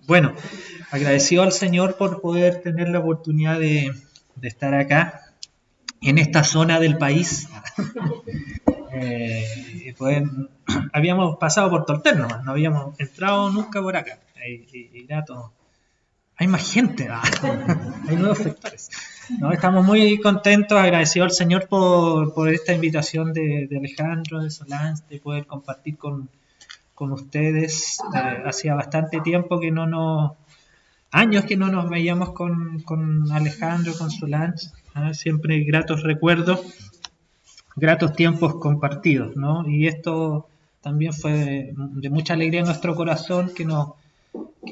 Bueno, agradecido al Señor por poder tener la oportunidad de estar acá, en esta zona del país. Y poder, habíamos pasado por Tortel nomás, no habíamos entrado nunca por acá. Y grato. Hay más gente, hay nuevos sectores. No, estamos muy contentos, agradecidos al Señor por esta invitación de Alejandro, de Solange, de poder compartir con ustedes. Hacía bastante tiempo que no nos años que no nos veíamos con Alejandro, con Solange, ¿no? Siempre gratos recuerdos, gratos tiempos compartidos, ¿no? Y esto también fue de mucha alegría en nuestro corazón que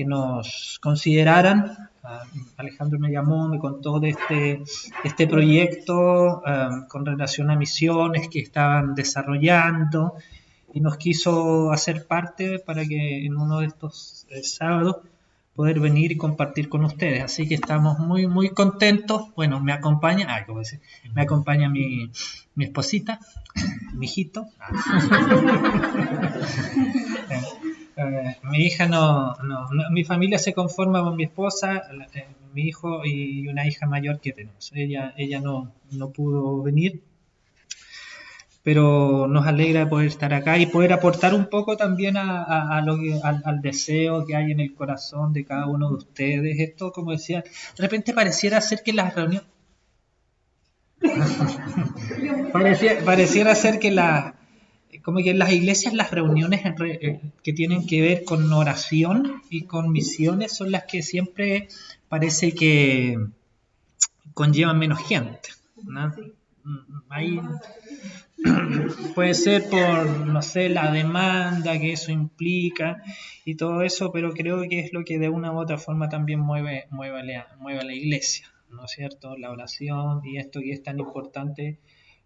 nos consideraran. Alejandro me llamó, me contó de este proyecto con relación a misiones que estaban desarrollando y nos quiso hacer parte para que en uno de estos sábados poder venir y compartir con ustedes. Así que estamos muy, muy contentos. Bueno, me acompaña, ¿cómo decir? Me acompaña mi esposita, mi hijito. Mi hija mi familia se conforma con mi esposa, mi hijo y una hija mayor que tenemos. Ella no pudo venir, pero nos alegra poder estar acá y poder aportar un poco también al deseo que hay en el corazón de cada uno de ustedes. Esto, como decía, de repente pareciera ser que las reuniones, pareciera ser que como que en las iglesias las reuniones que tienen que ver con oración y con misiones son las que siempre parece que conllevan menos gente, ¿no? Ahí puede ser por, no sé, la demanda que eso implica y todo eso, pero creo que es lo que de una u otra forma también mueve a la iglesia, ¿no es cierto? La oración y esto que es tan importante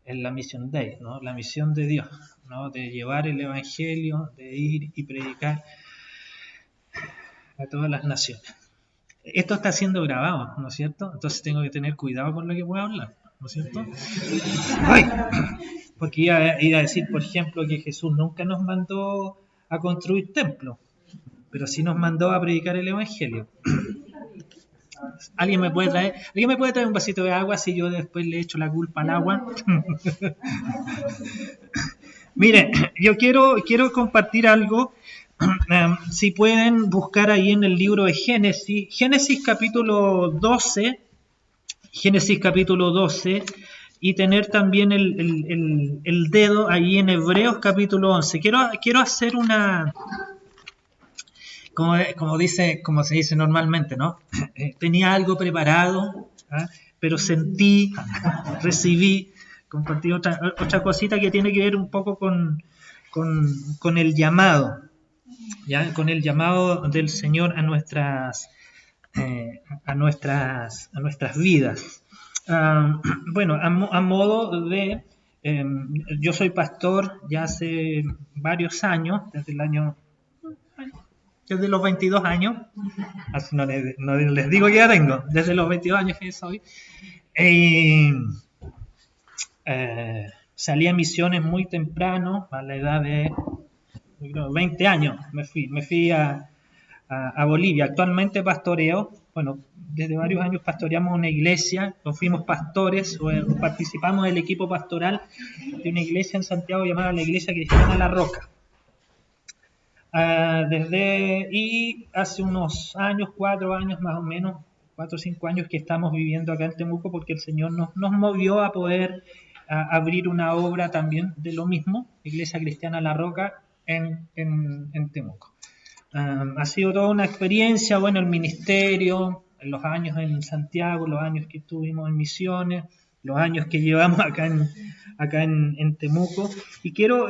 en la Mission Day, ¿no? La misión de Dios, ¿no? De llevar el Evangelio, de ir y predicar a todas las naciones. Esto está siendo grabado, ¿no es cierto? Entonces tengo que tener cuidado con lo que voy a hablar, ¿no es cierto? ¡Ay! Porque iba a decir, por ejemplo, que Jesús nunca nos mandó a construir templos, pero sí nos mandó a predicar el Evangelio. ¿Alguien me puede traer un vasito de agua si yo después le echo la culpa al agua? Mire, yo quiero compartir algo. Si pueden buscar ahí en el libro de Génesis capítulo 12, y tener también el dedo ahí en Hebreos capítulo 11. Quiero hacer como se dice normalmente, ¿no? Tenía algo preparado, ¿ah? Pero sentí, recibí, compartí otra cosita que tiene que ver un poco con el llamado, ¿ya? Con el llamado del Señor a nuestras vidas. Bueno, a modo de, yo soy pastor ya hace varios años, desde los 22 años, así no les digo que ya tengo, desde los 22 años que soy. Salí a misiones muy temprano, a la edad de 20 años, me fui a Bolivia. Actualmente pastoreo, bueno, desde varios años pastoreamos una iglesia, nos fuimos pastores, participamos del equipo pastoral de una iglesia en Santiago llamada la Iglesia Cristiana La Roca. Y hace unos años, 4 años más o menos, 4 o 5 años que estamos viviendo acá en Temuco porque el Señor nos movió a poder abrir una obra también de lo mismo, Iglesia Cristiana La Roca, en Temuco. Ha sido toda una experiencia, bueno, el ministerio, los años en Santiago, los años que estuvimos en misiones, los años que llevamos acá en Temuco, y quiero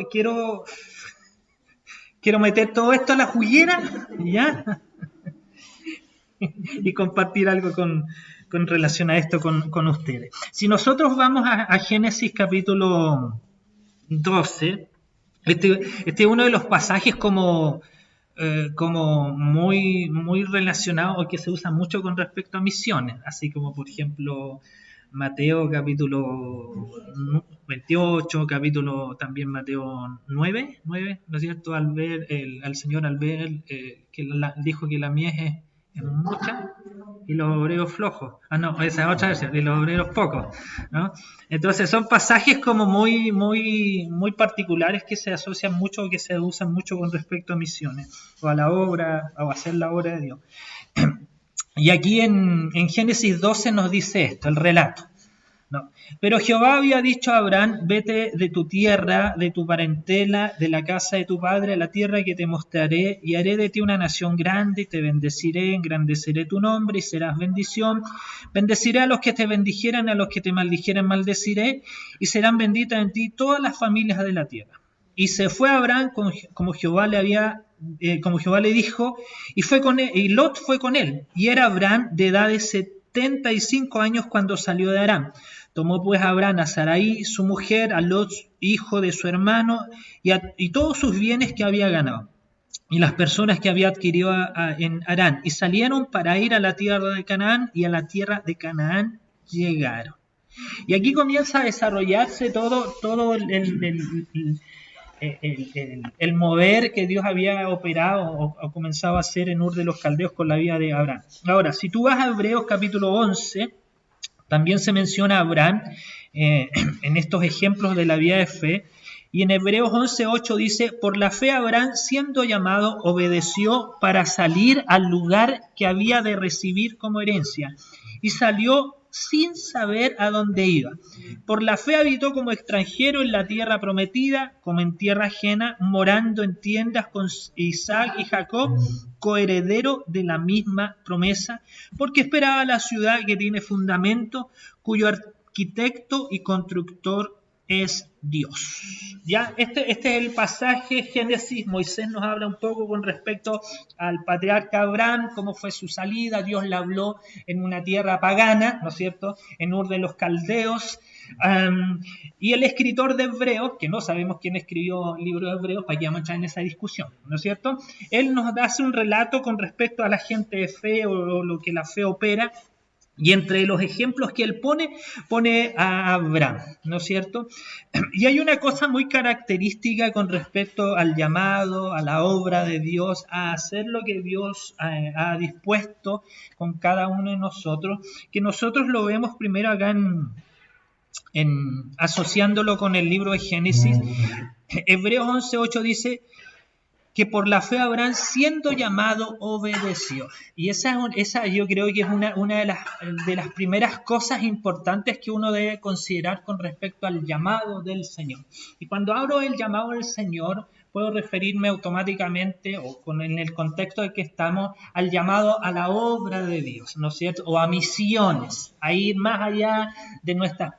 meter todo esto a la juguera, ¿ya? Y compartir algo con relación a esto con ustedes. Si nosotros vamos a Génesis capítulo 12, este es uno de los pasajes como muy, muy relacionado o que se usa mucho con respecto a misiones, así como por ejemplo Mateo capítulo 28, capítulo también Mateo 9, ¿no es cierto? Al Señor al ver que dijo que la mies es mucha, y los obreros flojos. Ah, no, esa es otra versión, y los obreros pocos, ¿no? Entonces son pasajes como muy particulares que se asocian mucho o que se usan mucho con respecto a misiones, o a la obra, o a hacer la obra de Dios. Y aquí en Génesis 12 nos dice esto, el relato. No. Pero Jehová había dicho a Abraham, vete de tu tierra, de tu parentela, de la casa de tu padre, a la tierra que te mostraré, y haré de ti una nación grande, y te bendeciré, engrandeceré tu nombre, y serás bendición. Bendeciré a los que te bendijeren, a los que te maldijeren maldeciré, y serán benditas en ti todas las familias de la tierra. Y se fue Abraham como Jehová le dijo, y fue con él, y Lot fue con él, y era Abraham de edad de 75 años cuando salió de Aram. Tomó pues Abraham a Sarai, su mujer, a Lot, hijo de su hermano, y todos sus bienes que había ganado, y las personas que había adquirido en Harán, y salieron para ir a la tierra de Canaán, y a la tierra de Canaán llegaron. Y aquí comienza a desarrollarse todo el mover que Dios había operado o comenzado a hacer en Ur de los Caldeos con la vida de Abraham. Ahora, si tú vas a Hebreos capítulo 11, también se menciona a Abraham en estos ejemplos de la vida de fe, y en Hebreos 11:8 dice, por la fe Abraham, siendo llamado, obedeció para salir al lugar que había de recibir como herencia, y salió sin saber a dónde iba. Por la fe habitó como extranjero en la tierra prometida, como en tierra ajena, morando en tiendas con Isaac y Jacob, coheredero de la misma promesa, porque esperaba la ciudad que tiene fundamento, cuyo arquitecto y constructor es Dios. Ya, este es el pasaje Génesis. Moisés nos habla un poco con respecto al patriarca Abraham, cómo fue su salida. Dios le habló en una tierra pagana, ¿no es cierto?, en Ur de los Caldeos. Y el escritor de Hebreos, que no sabemos quién escribió el libro de Hebreos, para que vamos a entrar en esa discusión, ¿no es cierto?, él nos hace un relato con respecto a la gente de fe o lo que la fe opera. Y entre los ejemplos que él pone a Abraham, ¿no es cierto? Y hay una cosa muy característica con respecto al llamado, a la obra de Dios, a hacer lo que Dios ha dispuesto con cada uno de nosotros, que nosotros lo vemos primero acá asociándolo con el libro de Génesis. Hebreos 11:8 dice que por la fe Abraham, siendo llamado, obedeció. Y esa yo creo que es una de las primeras cosas importantes que uno debe considerar con respecto al llamado del Señor. Y cuando hablo del llamado del Señor, puedo referirme automáticamente, en el contexto de que estamos, al llamado a la obra de Dios, ¿no es cierto?, o a misiones, a ir más allá de nuestras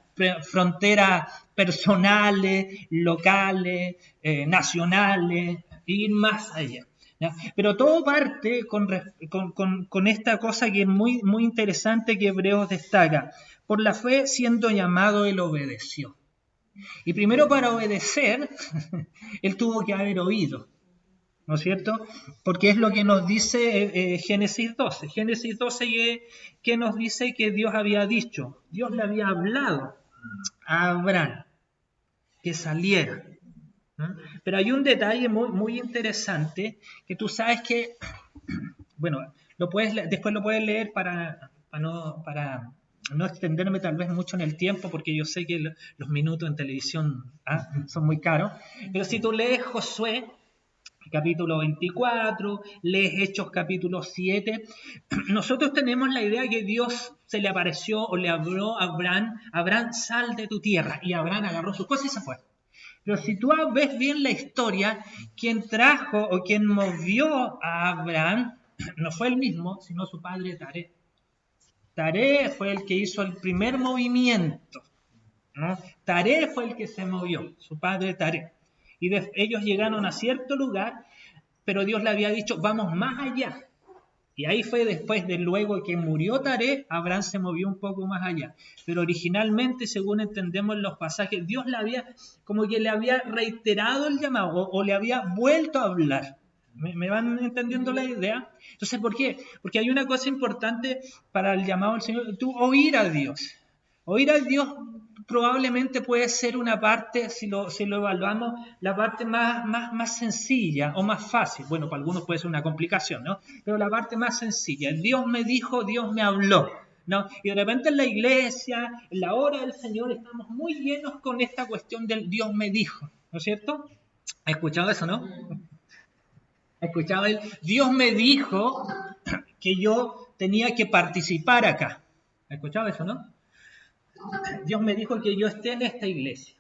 fronteras personales, locales, nacionales, ir más allá, ¿ya? Pero todo parte con esta cosa que es muy, muy interesante que Hebreos destaca. Por la fe, siendo llamado, él obedeció. Y primero, para obedecer, él tuvo que haber oído, ¿no es cierto? Porque es lo que nos dice Génesis 12. Génesis 12 que nos dice que Dios había dicho, Dios le había hablado a Abraham que saliera. Pero hay un detalle muy, muy interesante que tú sabes que, bueno, después lo puedes leer para no extenderme tal vez mucho en el tiempo, porque yo sé que los minutos en televisión son muy caros, pero si tú lees Josué capítulo 24, lees Hechos capítulo 7, nosotros tenemos la idea que Dios se le apareció o le habló a Abraham, sal de tu tierra, y Abraham agarró sus cosas y se fue. Pero si tú ves bien la historia, quien trajo o quien movió a Abraham no fue él mismo, sino su padre Taré. Taré fue el que hizo el primer movimiento, ¿no? Taré fue el que se movió, su padre Taré. Y ellos llegaron a cierto lugar, pero Dios le había dicho, vamos más allá. Y ahí fue después de luego que murió Taré, Abraham se movió un poco más allá. Pero originalmente, según entendemos en los pasajes, Dios como que le había reiterado el llamado o le había vuelto a hablar. ¿Me van entendiendo la idea? Entonces, ¿por qué? Porque hay una cosa importante para el llamado del Señor, tú oír a Dios. Oír a Dios probablemente puede ser una parte, si lo evaluamos, la parte más sencilla o más fácil. Bueno, para algunos puede ser una complicación, ¿no? Pero la parte más sencilla. Dios me dijo, Dios me habló, ¿no? Y de repente en la iglesia, en la hora del Señor, estamos muy llenos con esta cuestión del Dios me dijo, ¿no es cierto? ¿Has escuchado eso, no? ¿Has escuchado el Dios me dijo que yo tenía que participar acá? ¿Has escuchado eso, no? Dios me dijo que yo esté en esta iglesia.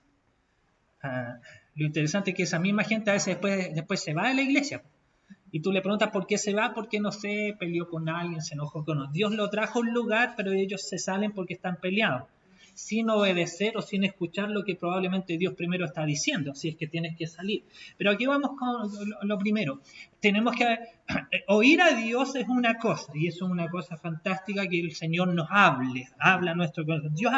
Lo interesante es que esa misma gente a veces después se va de la iglesia. Y tú le preguntas por qué se va, porque no sé, peleó con alguien, se enojó con otro. Dios lo trajo a un lugar, pero ellos se salen porque están peleados, sin obedecer o sin escuchar lo que probablemente Dios primero está diciendo, si es que tienes que salir. Pero aquí vamos con lo primero. Tenemos que oír a Dios es una cosa, y eso es una cosa fantástica, que el Señor nos habla a nuestro corazón. Dios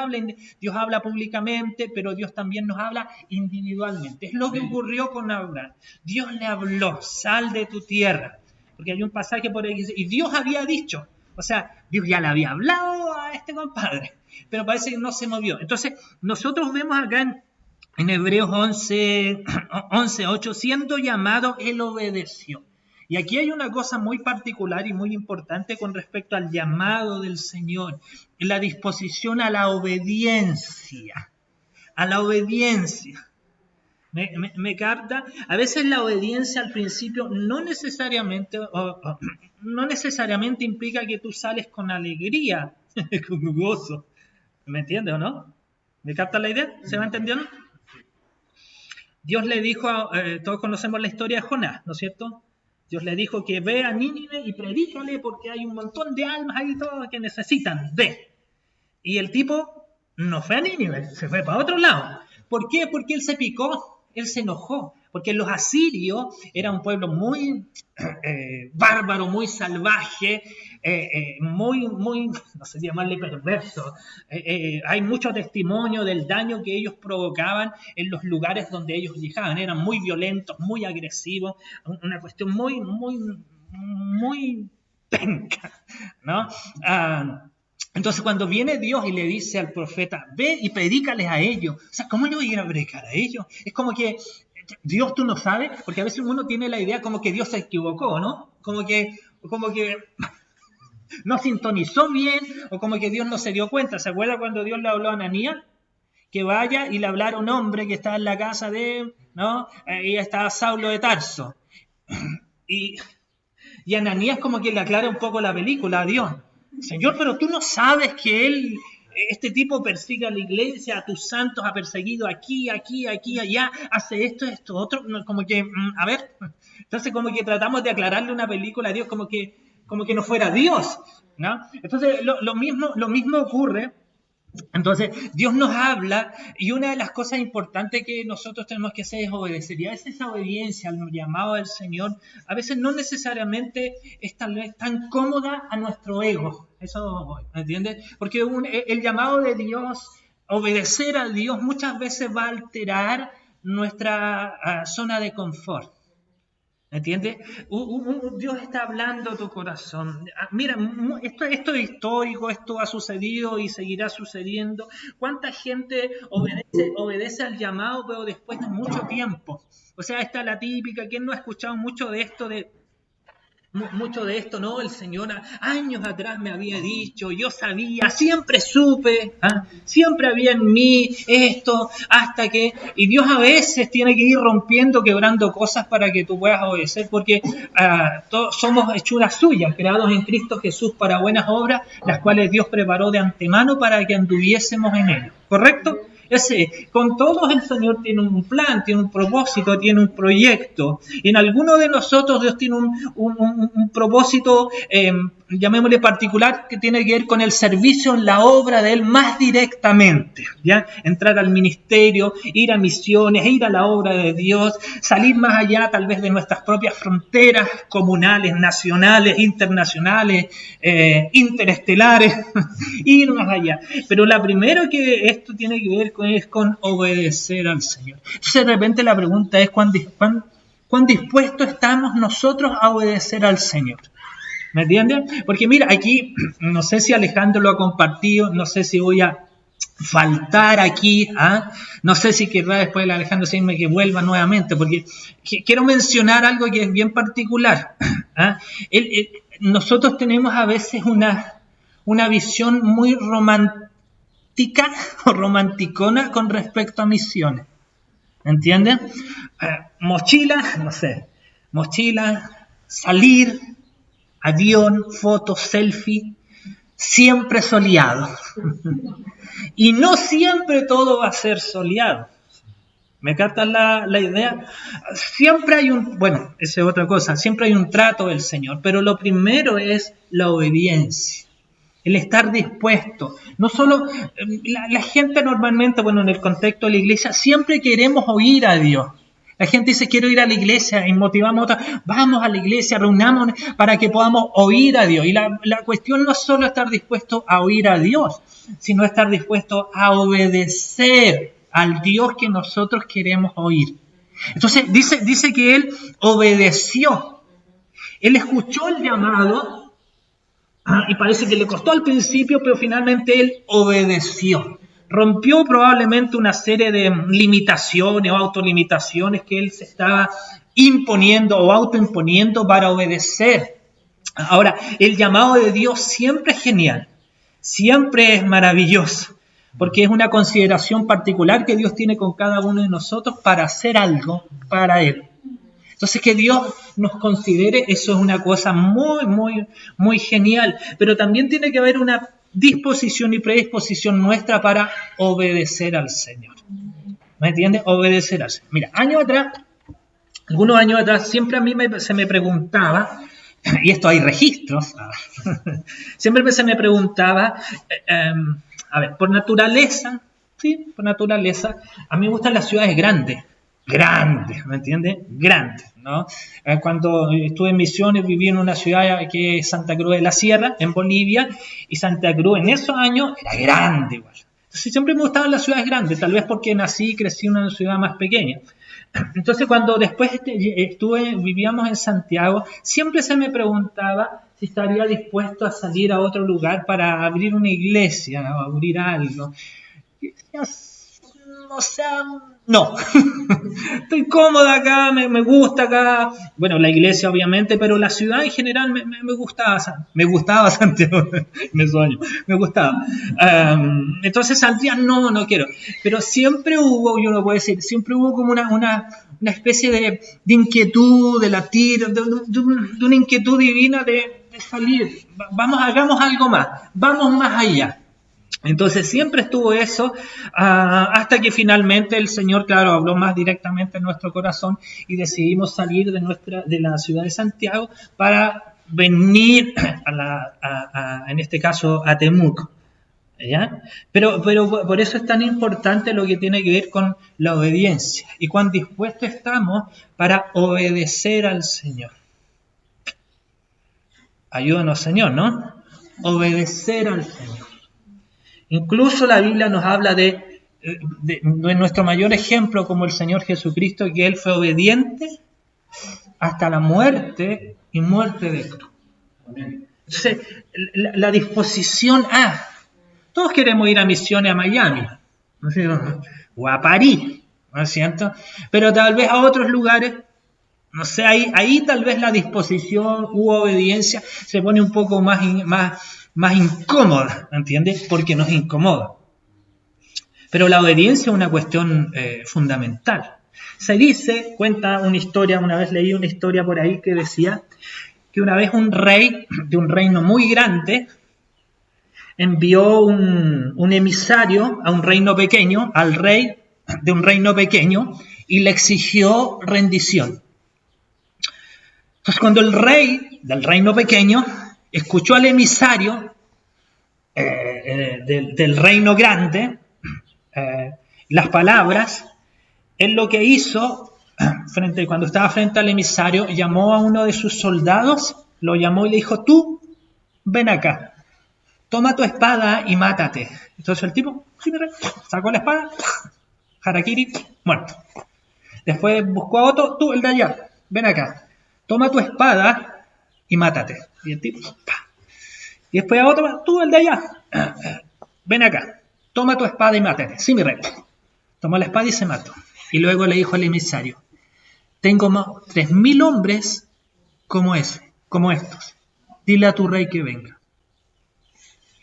habla públicamente, pero Dios también nos habla individualmente. Es lo que ocurrió con Abraham. Dios le habló, sal de tu tierra, porque hay un pasaje por ahí que dice, y Dios había dicho, o sea, Dios ya le había hablado a este compadre, pero parece que no se movió. Entonces, nosotros vemos acá en Hebreos 11:8, siendo llamado, él obedeció. Y aquí hay una cosa muy particular y muy importante con respecto al llamado del Señor, la disposición a la obediencia. A la obediencia. ¿Me capta? A veces la obediencia al principio no necesariamente implica que tú sales con alegría, con gozo. ¿Me entiendes o no? ¿Me capta la idea? ¿Se va entendiendo? Dios le dijo, todos conocemos la historia de Jonás, ¿no es cierto? Dios le dijo que ve a Nínive y predícale porque hay un montón de almas ahí todas que necesitan, ve. Y el tipo no fue a Nínive, se fue para otro lado. ¿Por qué? Porque él se picó, él se enojó. Porque los asirios era un pueblo muy bárbaro, muy salvaje, muy, no sé llamarle perverso. Hay mucho testimonio del daño que ellos provocaban en los lugares donde ellos llegaban. Eran muy violentos, muy agresivos, una cuestión muy penca, ¿no? Entonces cuando viene Dios y le dice al profeta, ve y predícales a ellos. O sea, ¿cómo le voy a ir a predicar a ellos? Es como que Dios, tú no sabes, porque a veces uno tiene la idea como que Dios se equivocó, ¿no? Como que no sintonizó bien, o como que Dios no se dio cuenta. ¿Se acuerda cuando Dios le habló a Ananías? Que vaya y le hablara a un hombre que estaba en la casa de, ¿no? Ahí estaba Saulo de Tarso. Y Ananías como que le aclara un poco la película a Dios. Señor, pero tú no sabes que este tipo persigue a la iglesia, a tus santos, ha perseguido aquí, allá, hace esto, otro, como que, a ver, entonces como que tratamos de aclararle una película a Dios como que no fuera Dios, ¿no? Entonces lo mismo ocurre. Entonces, Dios nos habla y una de las cosas importantes que nosotros tenemos que hacer es obedecer. Y a veces esa obediencia al llamado del Señor, a veces no necesariamente es tal vez tan cómoda a nuestro ego. Eso, ¿me entiendes? Porque el llamado de Dios, obedecer a Dios, muchas veces va a alterar nuestra zona de confort. ¿Entiendes? Dios está hablando a tu corazón. Mira, esto es histórico, esto ha sucedido y seguirá sucediendo. ¿Cuánta gente obedece al llamado, pero después de mucho tiempo? O sea, esta es la típica, ¿quién no ha escuchado mucho de esto, ¿no? El Señor años atrás me había dicho, yo sabía, siempre supe, siempre había en mí esto, hasta que... Y Dios a veces tiene que ir rompiendo, quebrando cosas para que tú puedas obedecer, porque todos somos hechuras suyas, creados en Cristo Jesús para buenas obras, las cuales Dios preparó de antemano para que anduviésemos en ellos. ¿Correcto? Con todos el Señor tiene un plan, tiene un propósito, tiene un proyecto. Y en alguno de nosotros Dios tiene un propósito, llamémosle particular, que tiene que ver con el servicio en la obra de Él más directamente. ¿Ya? Entrar al ministerio, ir a misiones, ir a la obra de Dios, salir más allá tal vez de nuestras propias fronteras comunales, nacionales, internacionales, interestelares, ir más allá. Pero la primera que esto tiene que ver es con obedecer al Señor. Entonces de repente la pregunta es ¿cuán dispuestos estamos nosotros a obedecer al Señor? ¿Me entienden? Porque mira, aquí, no sé si Alejandro lo ha compartido, no sé si voy a faltar aquí. No sé si querrá después el Alejandro decirme que vuelva nuevamente, porque quiero mencionar algo que es bien particular. Nosotros tenemos a veces una visión muy romántica o romanticona con respecto a misiones. ¿Entienden? Mochila, no sé, mochila, salir, avión, fotos, selfie, siempre soleado. Y no siempre todo va a ser soleado. ¿Me captan la idea? Siempre hay bueno, esa es otra cosa, siempre hay un trato del Señor, pero lo primero es la obediencia. El estar dispuesto. No solo, la gente normalmente, bueno, en el contexto de la iglesia, siempre queremos oír a Dios. La gente dice, quiero ir a la iglesia, y motivamos a otros, vamos a la iglesia, reunámonos para que podamos oír a Dios. Y la cuestión no es solo estar dispuesto a oír a Dios, sino estar dispuesto a obedecer al Dios que nosotros queremos oír. Entonces, dice que él obedeció. Él escuchó el llamado, y parece que le costó al principio, pero finalmente él obedeció. Rompió probablemente una serie de limitaciones o autolimitaciones que él se estaba imponiendo o autoimponiendo para obedecer. Ahora, el llamado de Dios siempre es genial, siempre es maravilloso, porque es una consideración particular que Dios tiene con cada uno de nosotros para hacer algo para Él. Entonces, que Dios nos considere, eso es una cosa muy, muy, muy genial. Pero también tiene que haber una disposición y predisposición nuestra para obedecer al Señor. ¿Me entiendes? Obedecer al Señor. Mira, algunos años atrás, siempre a mí se me preguntaba, y esto hay registros, siempre se me preguntaba, a ver, por naturaleza, a mí me gustan las ciudades grandes, ¿me entiendes? Grandes, ¿no? Cuando estuve en Misiones viví en una ciudad que es Santa Cruz de la Sierra, en Bolivia, y Santa Cruz en esos años era grande, igual. Entonces siempre me gustaban las ciudades grandes, tal vez porque nací y crecí en una ciudad más pequeña. Entonces cuando después vivíamos en Santiago, siempre se me preguntaba si estaría dispuesto a salir a otro lugar para abrir una iglesia o abrir algo. O sea, no. Estoy cómoda acá, me gusta acá. Bueno, la iglesia obviamente, pero la ciudad en general me gustaba. Me gustaba Santiago, me gustaba. Entonces Santiago no quiero. Pero siempre hubo, yo lo puedo decir, siempre hubo como una especie de inquietud, de latir, de una inquietud divina de salir. Hagamos algo más, vamos más allá. Entonces siempre estuvo eso, hasta que finalmente el Señor, claro, habló más directamente en nuestro corazón y decidimos salir de la ciudad de Santiago para venir en este caso a Temuco. ¿Ya? Pero por eso es tan importante lo que tiene que ver con la obediencia y cuán dispuestos estamos para obedecer al Señor. Ayúdanos, Señor, ¿no? Obedecer al Señor. Incluso la Biblia nos habla de nuestro mayor ejemplo como el Señor Jesucristo, que Él fue obediente hasta la muerte y muerte de cruz. Entonces, la disposición todos queremos ir a misiones a Miami, ¿no es cierto? O a París, ¿no es cierto? Pero tal vez a otros lugares, no sé, ahí tal vez la disposición u obediencia se pone un poco más incómoda, ¿entiendes? Porque nos incomoda. Pero la obediencia es una cuestión fundamental. Se dice, cuenta una historia, una vez leí una historia por ahí que decía que una vez un rey de un reino muy grande envió un emisario a un reino pequeño, al rey de un reino pequeño, y le exigió rendición. Entonces cuando el rey del reino pequeño escuchó al emisario del reino grande, las palabras, él lo que hizo, cuando estaba frente al emisario, llamó a uno de sus soldados, lo llamó y le dijo, tú, ven acá, toma tu espada y mátate. Entonces el tipo sacó la espada, harakiri, muerto. Después buscó a otro, tú, el de allá, ven acá, toma tu espada y mátate. Y el tipo, ¡pah! Y después a otro, tú, el de allá, ven acá, toma tu espada y mátate. Sí, mi rey. Tomó la espada y se mató. Y luego le dijo al emisario, tengo 3.000 hombres como estos. Dile a tu rey que venga.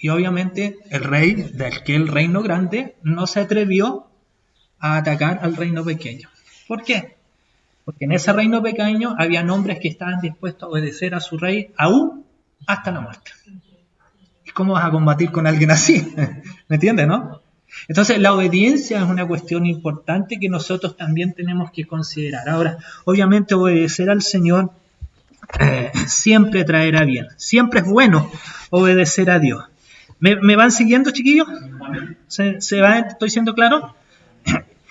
Y obviamente el rey de aquel reino grande no se atrevió a atacar al reino pequeño. ¿Por qué? Porque en ese reino pequeño había hombres que estaban dispuestos a obedecer a su rey aún hasta la muerte. ¿Y cómo vas a combatir con alguien así? ¿Me entiendes, no? Entonces la obediencia es una cuestión importante que nosotros también tenemos que considerar. Ahora, obviamente obedecer al Señor siempre traerá bien. Siempre es bueno obedecer a Dios. ¿Me van siguiendo, chiquillos? ¿Se va? ¿Estoy siendo claro?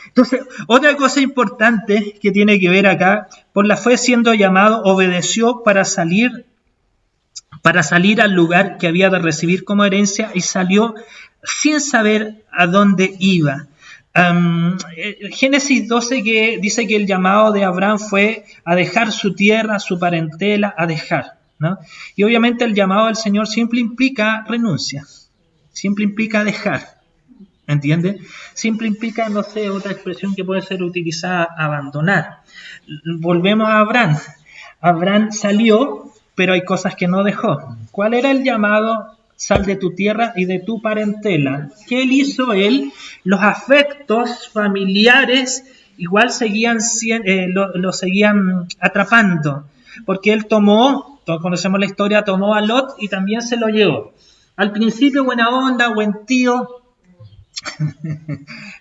Entonces, otra cosa importante que tiene que ver acá, por la fe siendo llamado, obedeció para salir al lugar que había de recibir como herencia y salió sin saber a dónde iba. Génesis 12 que dice que el llamado de Abraham fue a dejar su tierra, su parentela, a dejar, ¿no? Y obviamente el llamado del Señor siempre implica renuncia, siempre implica dejar, ¿entiendes? Siempre implica, no sé, otra expresión que puede ser utilizada, abandonar. Volvemos a Abraham. Abraham salió, pero hay cosas que no dejó. ¿Cuál era el llamado? Sal de tu tierra y de tu parentela. ¿Qué hizo él? Los afectos familiares igual lo seguían atrapando, porque él tomó, todos conocemos la historia, tomó a Lot y también se lo llevó. Al principio buena onda, buen tío,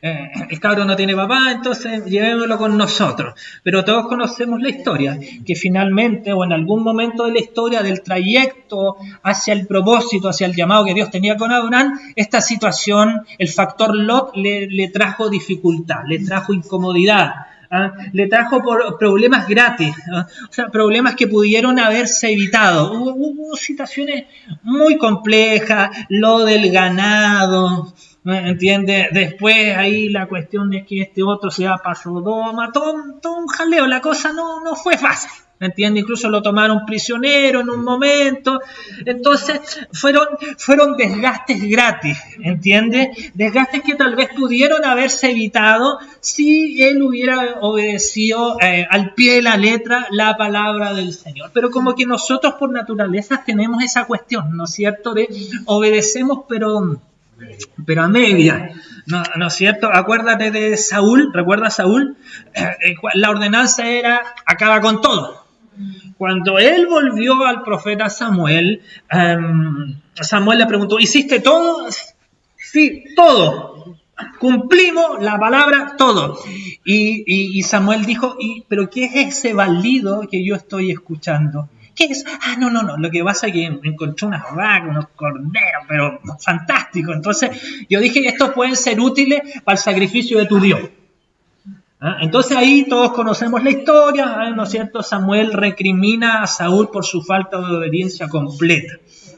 el cabro no tiene papá, entonces llevémoslo con nosotros. Pero todos conocemos la historia, que finalmente o en algún momento de la historia del trayecto hacia el propósito, hacia el llamado que Dios tenía con Abraham, esta situación, el factor Lot le trajo dificultad, le trajo incomodidad. Le trajo por problemas gratis, o sea, problemas que pudieron haberse evitado. Hubo situaciones muy complejas, lo del ganado, ¿me entiendes? Después ahí la cuestión de que este otro se va para Sodoma, todo un jaleo, la cosa no fue fácil. ¿Me entiendes? Incluso lo tomaron prisionero en un momento. Entonces, fueron desgastes gratis, ¿entiendes? Desgastes que tal vez pudieron haberse evitado si él hubiera obedecido al pie de la letra la palabra del Señor. Pero como que nosotros por naturaleza tenemos esa cuestión, ¿no es cierto? De obedecemos, pero a media. ¿No es cierto? Acuérdate de Saúl, ¿recuerdas a Saúl? La ordenanza era, acaba con todo. Cuando él volvió al profeta Samuel, Samuel le preguntó, ¿hiciste todo? Sí, todo. Cumplimos la palabra, todo. Y Samuel dijo, ¿pero qué es ese balido que yo estoy escuchando? ¿Qué es? No. Lo que pasa es que encontré unas vacas, unos corderos, pero fantástico. Entonces yo dije que estos pueden ser útiles para el sacrificio de tu Dios. Entonces ahí todos conocemos la historia, ¿no es cierto? Samuel recrimina a Saúl por su falta de obediencia completa,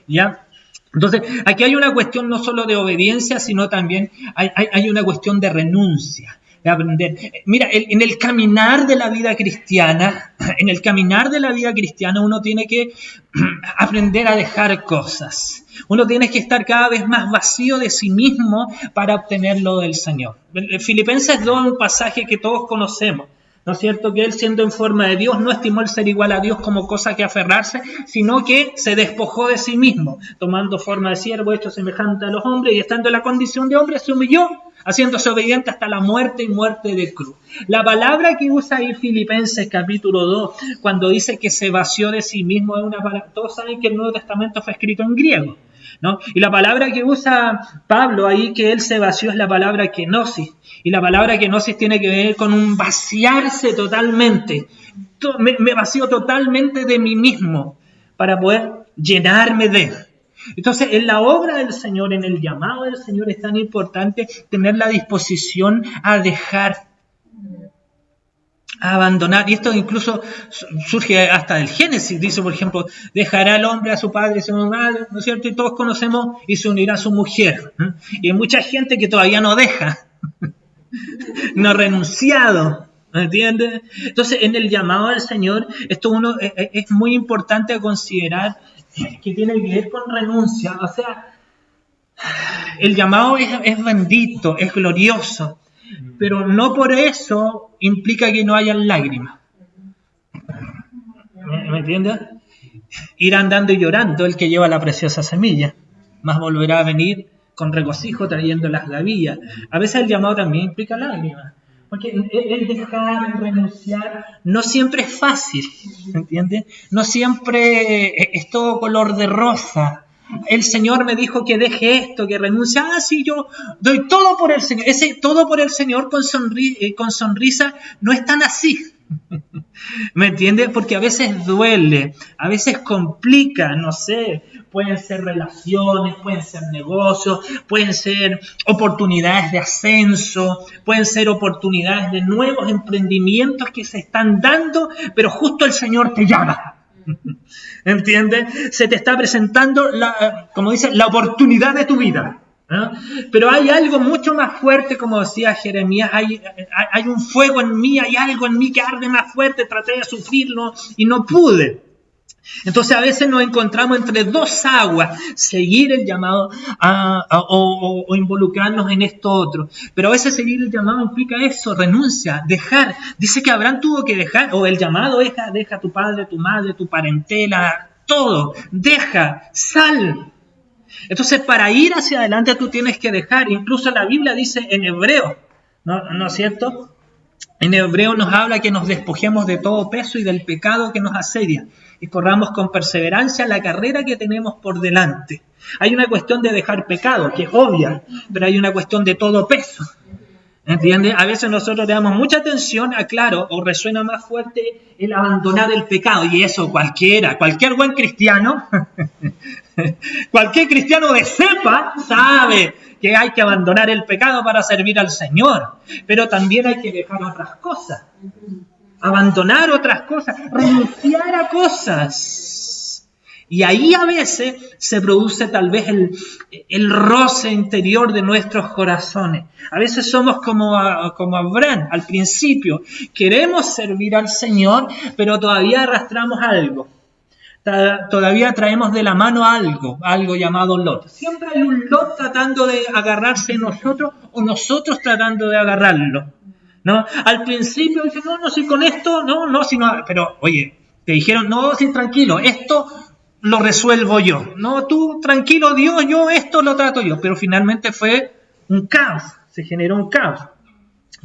¿ya? Entonces aquí hay una cuestión no solo de obediencia, sino también hay una cuestión de renuncia, de aprender. Mira, en el caminar de la vida cristiana, uno tiene que aprender a dejar cosas. Uno tiene que estar cada vez más vacío de sí mismo para obtener lo del Señor. Filipenses 2 es un pasaje que todos conocemos, ¿no es cierto? Que él, siendo en forma de Dios, no estimó el ser igual a Dios como cosa que aferrarse, sino que se despojó de sí mismo, tomando forma de siervo, hecho semejante a los hombres, y estando en la condición de hombre, se humilló, haciéndose obediente hasta la muerte y muerte de cruz. La palabra que usa ahí Filipenses capítulo 2, cuando dice que se vació de sí mismo, es una palabra, todos saben que el Nuevo Testamento fue escrito en griego, ¿no? Y la palabra que usa Pablo ahí, que él se vació, es la palabra kenosis. Y la palabra kenosis tiene que ver con un vaciarse totalmente. Me vacío totalmente de mí mismo para poder llenarme de. Entonces, en la obra del Señor, en el llamado del Señor, es tan importante tener la disposición a dejar, a abandonar. Y esto incluso surge hasta del Génesis. Dice, por ejemplo, dejará el hombre a su padre y a su madre, ¿no es cierto? Y todos conocemos, y se unirá a su mujer. Y hay mucha gente que todavía no deja, no ha renunciado, ¿me entiendes? Entonces, en el llamado del Señor, esto es muy importante a considerar, que tiene que ver con renuncia. O sea, El llamado es bendito, es glorioso, pero no por eso implica que no hayan lágrimas. ¿Me entiendes? Ir andando y llorando el que lleva la preciosa semilla, más volverá a venir con regocijo trayendo las gavillas. A veces el llamado también implica lágrimas, porque el dejar, el renunciar, no siempre es fácil, ¿entiendes? No siempre es todo color de rosa. El Señor me dijo que deje esto, que renuncie. Sí, yo doy todo por el Señor. Ese todo por el Señor con sonrisa no es tan así. ¿Me entiendes? Porque a veces duele, a veces complica, no sé, pueden ser relaciones, pueden ser negocios, pueden ser oportunidades de ascenso, pueden ser oportunidades de nuevos emprendimientos que se están dando, pero justo el Señor te llama. ¿Entiendes? Se te está presentando, como dice, la oportunidad de tu vida. ¿No? Pero hay algo mucho más fuerte, como decía Jeremías, hay un fuego en mí, hay algo en mí que arde más fuerte, traté de sufrirlo y no pude. Entonces a veces nos encontramos entre dos aguas, seguir el llamado o involucrarnos en esto otro. Pero a veces seguir el llamado implica eso, renuncia, dejar. Dice que Abraham tuvo que dejar, o el llamado deja a tu padre, tu madre, tu parentela, todo, deja, sal. Entonces, para ir hacia adelante tú tienes que dejar. Incluso la Biblia dice en Hebreo, ¿no es cierto? En Hebreo nos habla que nos despojemos de todo peso y del pecado que nos asedia y corramos con perseverancia la carrera que tenemos por delante. Hay una cuestión de dejar pecado, que es obvia, pero hay una cuestión de todo peso. ¿Entiendes? A veces nosotros le damos mucha atención a, claro, o resuena más fuerte el abandonar el pecado. Y eso cualquier buen cristiano, cualquier cristiano de cepa sabe que hay que abandonar el pecado para servir al Señor. Pero también hay que dejar otras cosas. Abandonar otras cosas, renunciar a cosas. Y ahí a veces se produce tal vez el roce interior de nuestros corazones. A veces somos como Abraham al principio. Queremos servir al Señor, pero todavía arrastramos algo. Todavía traemos de la mano algo llamado Lot. Siempre hay un Lot tratando de agarrarse de nosotros o nosotros tratando de agarrarlo. ¿No? Al principio dicen, no, si con esto, no, pero oye, te dijeron, no, sí, tranquilo, esto lo resuelvo yo. No, tú, tranquilo, Dios, yo esto lo trato yo. Pero finalmente fue un caos, se generó un caos.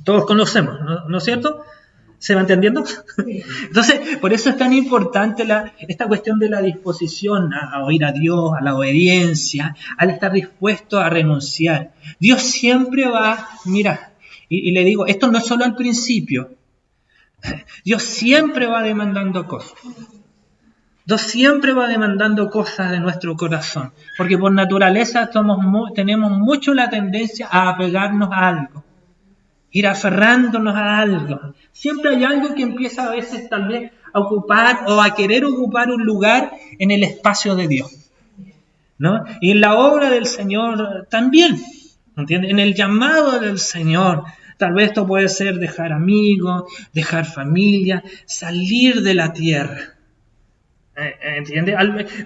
Todos conocemos, ¿no es cierto? ¿Se va entendiendo? Entonces, por eso es tan importante esta cuestión de la disposición a oír a Dios, a la obediencia, al estar dispuesto a renunciar. Dios siempre va, mira, y le digo, esto no es solo al principio. Dios siempre va demandando cosas. Dios siempre va demandando cosas de nuestro corazón, porque por naturaleza tenemos mucho la tendencia a apegarnos a algo, ir aferrándonos a algo. Siempre hay algo que empieza a veces tal vez a ocupar o a querer ocupar un lugar en el espacio de Dios, ¿no? Y en la obra del Señor también, ¿entiendes? En el llamado del Señor. Tal vez esto puede ser dejar amigos, dejar familia, salir de la tierra. ¿Entiendes?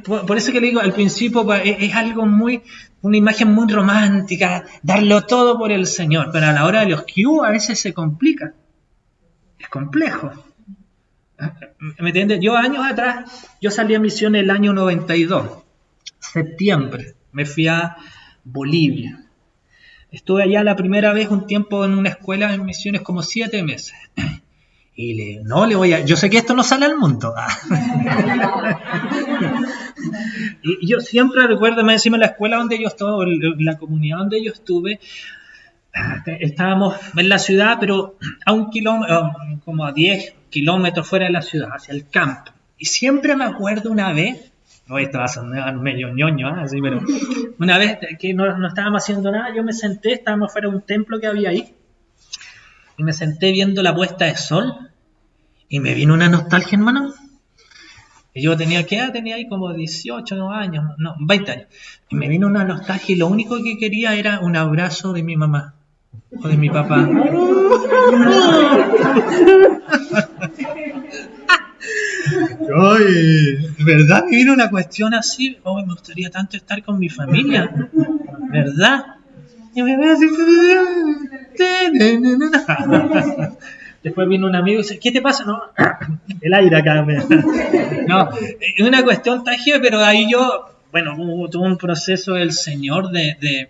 Por eso que le digo, al principio es algo una imagen muy romántica, darlo todo por el Señor, pero a la hora de los Q a veces se complica, es complejo. ¿Me entiendes? Yo años atrás, yo salí a misión el año 92, septiembre, me fui a Bolivia. Estuve allá la primera vez un tiempo en una escuela de misiones como 7 meses. Y yo sé que esto no sale al mundo. Y yo siempre recuerdo, más encima la escuela donde yo estuve, la comunidad donde yo estuve, estábamos en la ciudad, pero a como a 10 kilómetros fuera de la ciudad, hacia el campo. Y siempre me acuerdo una vez, esto va a sonar medio ñoño, así, pero una vez que no estábamos haciendo nada, yo me senté, estábamos fuera de un templo que había ahí, y me senté viendo la puesta de sol, y me vino una nostalgia, hermano. Y yo tenía ahí como 18 años, 20 años. Y me vino una nostalgia, y lo único que quería era un abrazo de mi mamá, o de mi papá. Ay, ¿verdad? Me vino una cuestión así. Me gustaría tanto estar con mi familia. ¿verdad? Y me ve así. Después vino un amigo y dice, ¿qué te pasa? No, el aire acá. No, es una cuestión tangible, pero ahí yo, bueno, tuve un proceso del Señor de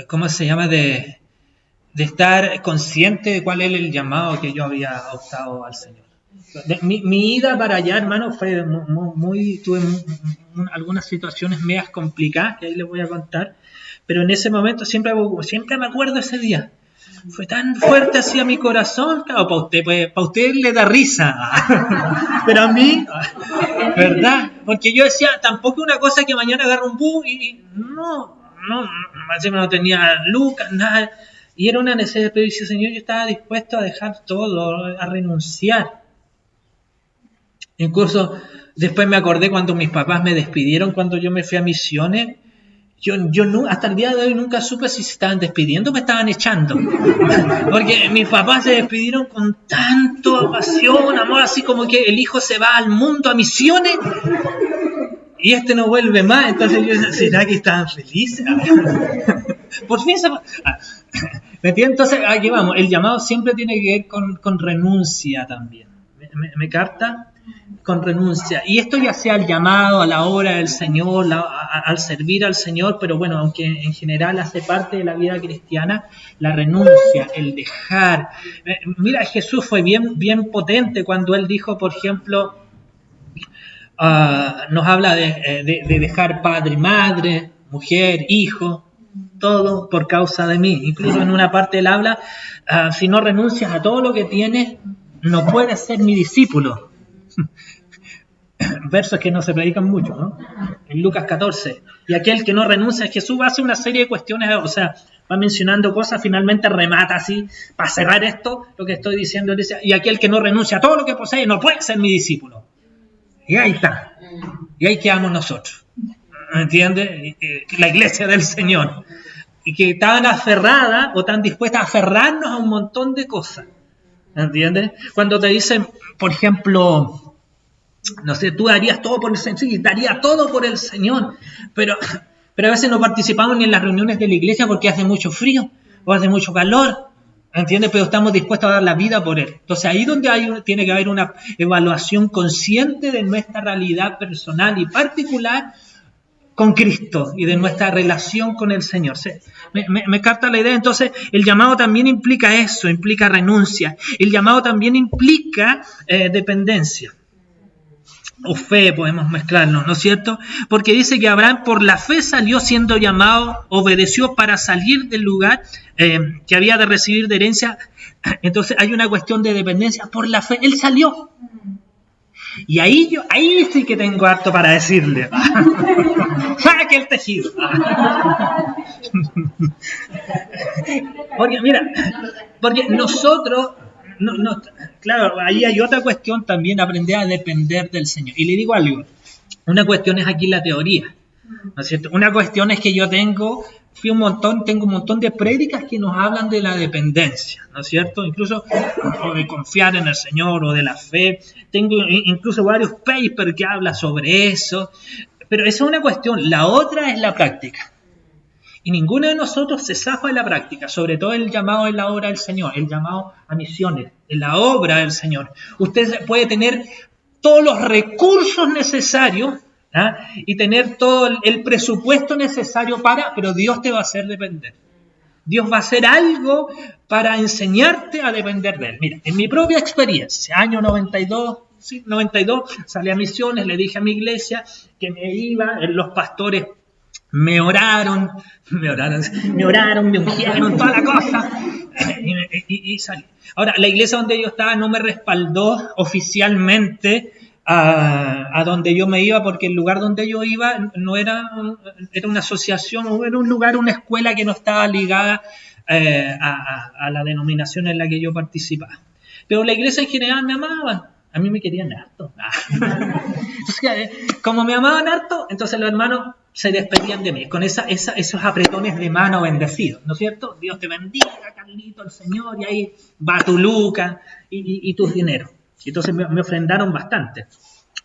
¿cómo se llama? De estar consciente de cuál es el llamado que yo había optado al Señor. Mi ida para allá, hermano, fue tuve algunas situaciones medias complicadas que ahí les voy a contar, pero en ese momento siempre me acuerdo ese día. Fue tan fuerte hacia mi corazón, claro, para usted le da risa, pero a mí, ¿verdad? Porque yo decía, tampoco una cosa que mañana agarro un bus y no, encima no tenía lucas, nada, y era una necesidad, pero dice, Señor, yo estaba dispuesto a dejar todo, a renunciar. Incluso después me acordé cuando mis papás me despidieron, cuando yo me fui a misiones. Yo hasta el día de hoy nunca supe si se estaban despidiendo o me estaban echando. Porque mis papás se despidieron con tanto pasión, amor, así como que el hijo se va al mundo a misiones y este no vuelve más. Entonces yo decía, ¿será que estaban felices? Por fin se va. ¿Me entiendes? Entonces aquí vamos, el llamado siempre tiene que ver con renuncia también. ¿Me capta? Con renuncia. Y esto ya sea el llamado a la obra del Señor, al servir al Señor, pero bueno, aunque en general hace parte de la vida cristiana, la renuncia, el dejar. Mira, Jesús fue bien potente cuando Él dijo, por ejemplo, nos habla de dejar padre y madre, mujer, hijo, todo por causa de mí. Incluso en una parte Él habla, si no renuncias a todo lo que tienes, no puedes ser mi discípulo. Versos que no se predican mucho, ¿no? En Lucas 14. Y aquel que no renuncia, Jesús hace una serie de cuestiones, o sea, va mencionando cosas, finalmente remata así, para cerrar esto, lo que estoy diciendo, dice, y aquel que no renuncia a todo lo que posee, no puede ser mi discípulo. Y ahí está. Y ahí quedamos nosotros. ¿Me entiendes? La iglesia del Señor. Y que tan aferrada o tan dispuesta a aferrarnos a un montón de cosas. ¿Me entiendes? Cuando te dicen, por ejemplo, no sé, tú darías todo por el Señor, sí, daría todo por el Señor, pero a veces no participamos ni en las reuniones de la iglesia porque hace mucho frío o hace mucho calor, ¿entiendes? Pero estamos dispuestos a dar la vida por Él. Entonces ahí donde tiene que haber una evaluación consciente de nuestra realidad personal y particular con Cristo y de nuestra relación con el Señor. Me capta la idea. Entonces, el llamado también implica eso, implica renuncia. El llamado también implica dependencia. O fe, podemos mezclarnos, ¿no es cierto? Porque dice que Abraham por la fe salió siendo llamado, obedeció para salir del lugar que había de recibir de herencia. Entonces, hay una cuestión de dependencia por la fe. Él salió. Y ahí sí que tengo harto para decirle. ¡Saque el tejido! Porque nosotros, claro, ahí hay otra cuestión también, aprender a depender del Señor. Y le digo algo, una cuestión es aquí la teoría, ¿no es cierto? Una cuestión es que yo tengo un montón de prédicas que nos hablan de la dependencia, ¿no es cierto? Incluso o de confiar en el Señor o de la fe. Tengo incluso varios papers que hablan sobre eso. Pero esa es una cuestión. La otra es la práctica. Y ninguno de nosotros se zafa de la práctica, sobre todo el llamado en la obra del Señor, el llamado a misiones, en la obra del Señor. Usted puede tener todos los recursos necesarios, y tener todo el presupuesto necesario pero Dios te va a hacer depender. Dios va a hacer algo para enseñarte a depender de Él. Mira, en mi propia experiencia, año 92, salí a misiones, le dije a mi iglesia que me iba, los pastores me oraron, me ungieron, toda la cosa, y salí. Ahora, la iglesia donde yo estaba no me respaldó oficialmente a donde yo me iba, porque el lugar donde yo iba no era una asociación, o era un lugar, una escuela que no estaba ligada a la denominación en la que yo participaba. Pero la iglesia en general me amaba. A mí me querían harto. Como me amaban harto, entonces los hermanos se despedían de mí, con esos apretones de mano bendecidos, ¿no es cierto? Dios te bendiga, Carlito, el Señor, y ahí va tu luca y tus dineros. Y entonces me ofrendaron bastante.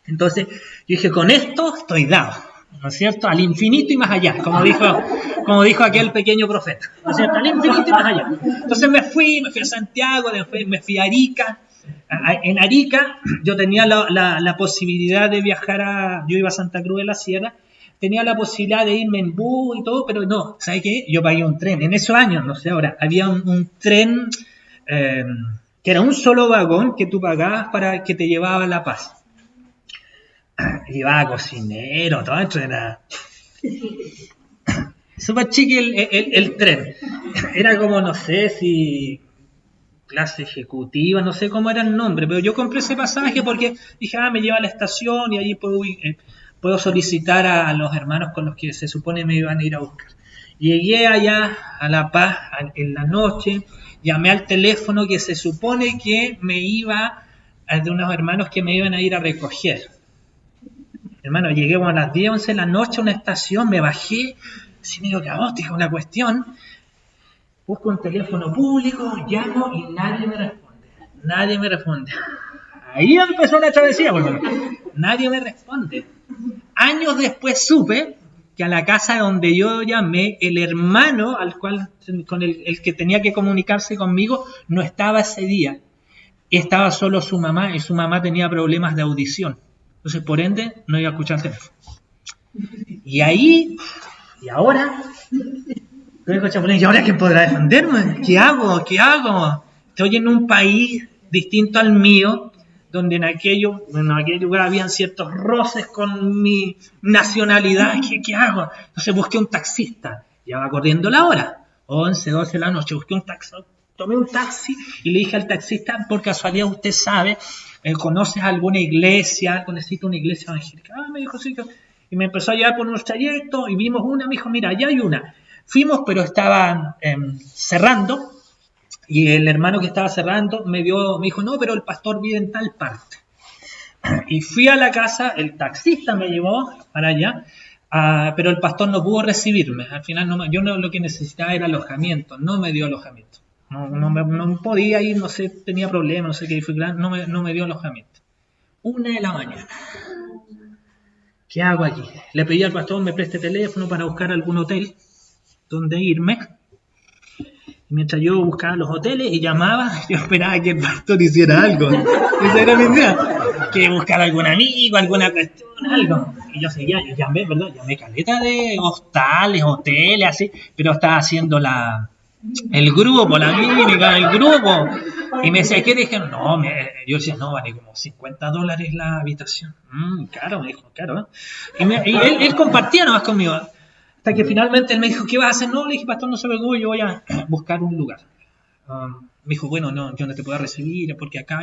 Entonces yo dije, con esto estoy dado. ¿no es cierto? Al infinito y más allá, como dijo aquel pequeño profeta, ¿no es cierto? Al infinito y más allá. Entonces me fui a Santiago, después me fui a Arica. En Arica yo tenía la posibilidad de viajar yo iba a Santa Cruz de la Sierra, tenía la posibilidad de irme en bus y todo, pero no, ¿sabes qué? Yo pagué un tren. En esos años, no sé ahora, había un tren que era un solo vagón que tú pagabas para que te llevaba a La Paz. Llevaba cocinero, todo esto era súper chiqui el tren. Era como, no sé si clase ejecutiva, no sé cómo era el nombre, pero yo compré ese pasaje porque dije, me lleva a la estación y allí puedo solicitar a los hermanos con los que se supone me iban a ir a buscar. Llegué allá a La Paz en la noche, llamé al teléfono que se supone que me iba de unos hermanos que me iban a ir a recoger. Hermano, llegué a las 10, 11 de la noche a una estación, me bajé, así medio caótica una cuestión, busco un teléfono público, llamo y nadie me responde. Ahí empezó la travesía, bueno, nadie me responde. Años después supe que a la casa donde yo llamé, el hermano con el que tenía que comunicarse conmigo no estaba ese día. Estaba solo su mamá y su mamá tenía problemas de audición. Entonces, por ende, no iba a escuchar el teléfono. Y ahora, ¿y ahora quién podrá defenderme? ¿Qué hago? Estoy en un país distinto al mío, donde en aquel lugar habían ciertos roces con mi nacionalidad. ¿Qué hago? Entonces busqué un taxista. Ya va corriendo la hora. 11, 12 de la noche. Busqué un taxi. Tomé un taxi y le dije al taxista, por casualidad usted sabe, ¿conoces alguna iglesia? Necesito una iglesia evangélica. Me dijo, sí. Y me empezó a llevar por unos trayectos y vimos una, me dijo, mira, allá hay una. Fuimos, pero estaban cerrando. Y el hermano que estaba cerrando me dijo, no, pero el pastor vive en tal parte. Y fui a la casa, el taxista me llevó para allá, pero el pastor no pudo recibirme. Al final yo lo que necesitaba era alojamiento, no me dio alojamiento. No podía ir, no sé, tenía problemas, no sé qué dificultad, no me dio alojamiento. 1 de la mañana. ¿Qué hago aquí? Le pedí al pastor me preste teléfono para buscar algún hotel donde irme. Mientras yo buscaba los hoteles y llamaba, yo esperaba que el pastor hiciera algo. Esa era mi idea. Que buscar algún amigo, alguna cuestión, algo. Y yo seguía, llamé caleta de hostales, hoteles, así, pero estaba haciendo el grupo, la mímica del grupo. Y me decía, ¿qué dijeron? No, yo decía, no, vale como $50 la habitación. Caro, me dijo, caro. Y él compartía nomás conmigo. Hasta que finalmente él me dijo, ¿qué vas a hacer? No, le dije, pastor, no se preocupe, yo voy a buscar un lugar. Me dijo, bueno, no, yo no te puedo recibir porque acá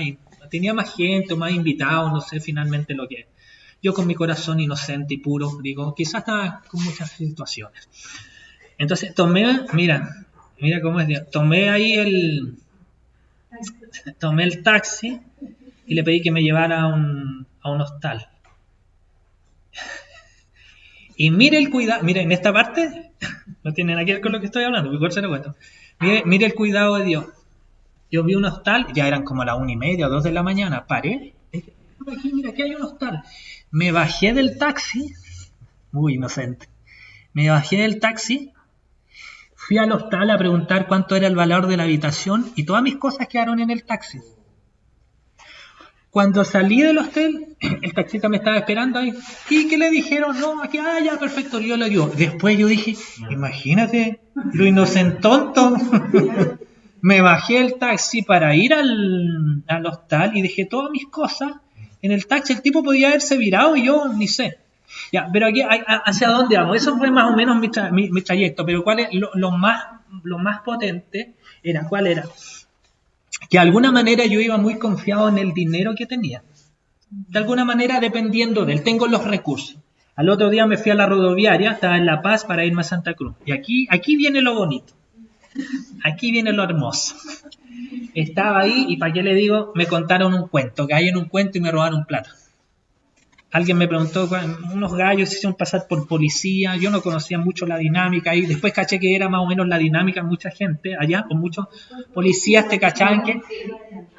tenía más gente, más invitados, no sé finalmente lo que es. Yo con mi corazón inocente y puro, digo, quizás estaba con muchas situaciones. Entonces mira cómo es Dios, tomé el taxi y le pedí que me llevara a un hostal. Y mire el cuidado, mire, en esta parte, no tiene nada que ver con lo que estoy hablando, mejor se lo cuento. Mire el cuidado de Dios. Yo vi un hostal, ya eran como las 1:30 o 2 de la mañana, paré, dije, mira, aquí hay un hostal. Me bajé del taxi, muy inocente, me bajé del taxi, fui al hostal a preguntar cuánto era el valor de la habitación y todas mis cosas quedaron en el taxi. Cuando salí del hostel, el taxista me estaba esperando ahí. ¿Y qué le dijeron? No, aquí, ya, perfecto, yo lo ayudo. Después yo dije, imagínate, lo inocentonto. Me bajé el taxi para ir al hostal y dejé todas mis cosas en el taxi. El tipo podía haberse virado y yo ni sé. Ya, pero aquí, ¿hacia dónde vamos? Eso fue más o menos mi trayecto. Pero ¿cuál es lo más potente? ¿Cuál era? Que de alguna manera yo iba muy confiado en el dinero que tenía. De alguna manera dependiendo de él. Tengo los recursos. Al otro día me fui a la rodoviaria, estaba en La Paz para irme a Santa Cruz. Y aquí viene lo bonito. Aquí viene lo hermoso. Estaba ahí y para qué le digo, me contaron un cuento. Caí en un cuento y me robaron plata. Alguien me preguntó, unos gallos se hicieron pasar por policía, yo no conocía mucho la dinámica y después caché que era más o menos la dinámica, mucha gente allá, con muchos policías te cachaban que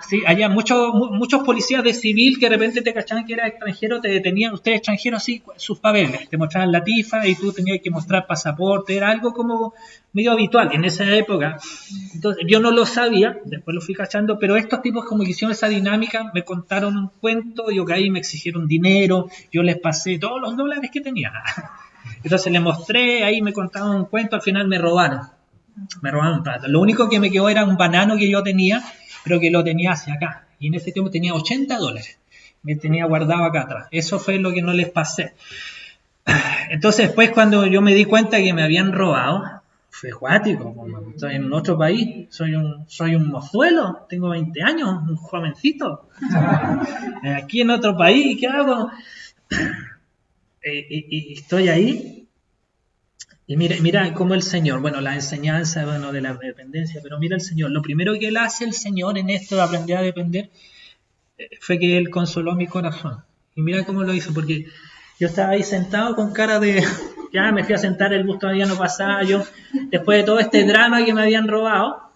Sí, había muchos policías de civil que de repente te cachaban que eras extranjero, te detenían, usted extranjero, así, sus papeles, te mostraban la tifa y tú tenías que mostrar pasaporte, era algo como medio habitual en esa época. Entonces, yo no lo sabía, después lo fui cachando, pero estos tipos como que hicieron esa dinámica, me contaron un cuento, yo caí, me exigieron dinero, yo les pasé todos los dólares que tenía. Entonces les mostré, ahí me contaron un cuento, al final me robaron plata. Lo único que me quedó era un banano que yo tenía, pero que lo tenía hacia acá. Y en ese tiempo tenía $80. Me tenía guardado acá atrás. Eso fue lo que no les pasé. Entonces después cuando yo me di cuenta que me habían robado, fue cuático. Estoy en otro país, soy un mozuelo, tengo 20 años, un jovencito. Aquí en otro país, ¿qué hago? Y estoy ahí. Y mira cómo el Señor, bueno, la enseñanza, bueno, de la dependencia, pero mira el Señor, lo primero que Él hace, el Señor, en esto de aprender a depender, fue que Él consoló mi corazón. Y mira cómo lo hizo, porque yo estaba ahí sentado con cara de, ya me fui a sentar, el bus todavía no pasaba, yo, después de todo este drama que me habían robado,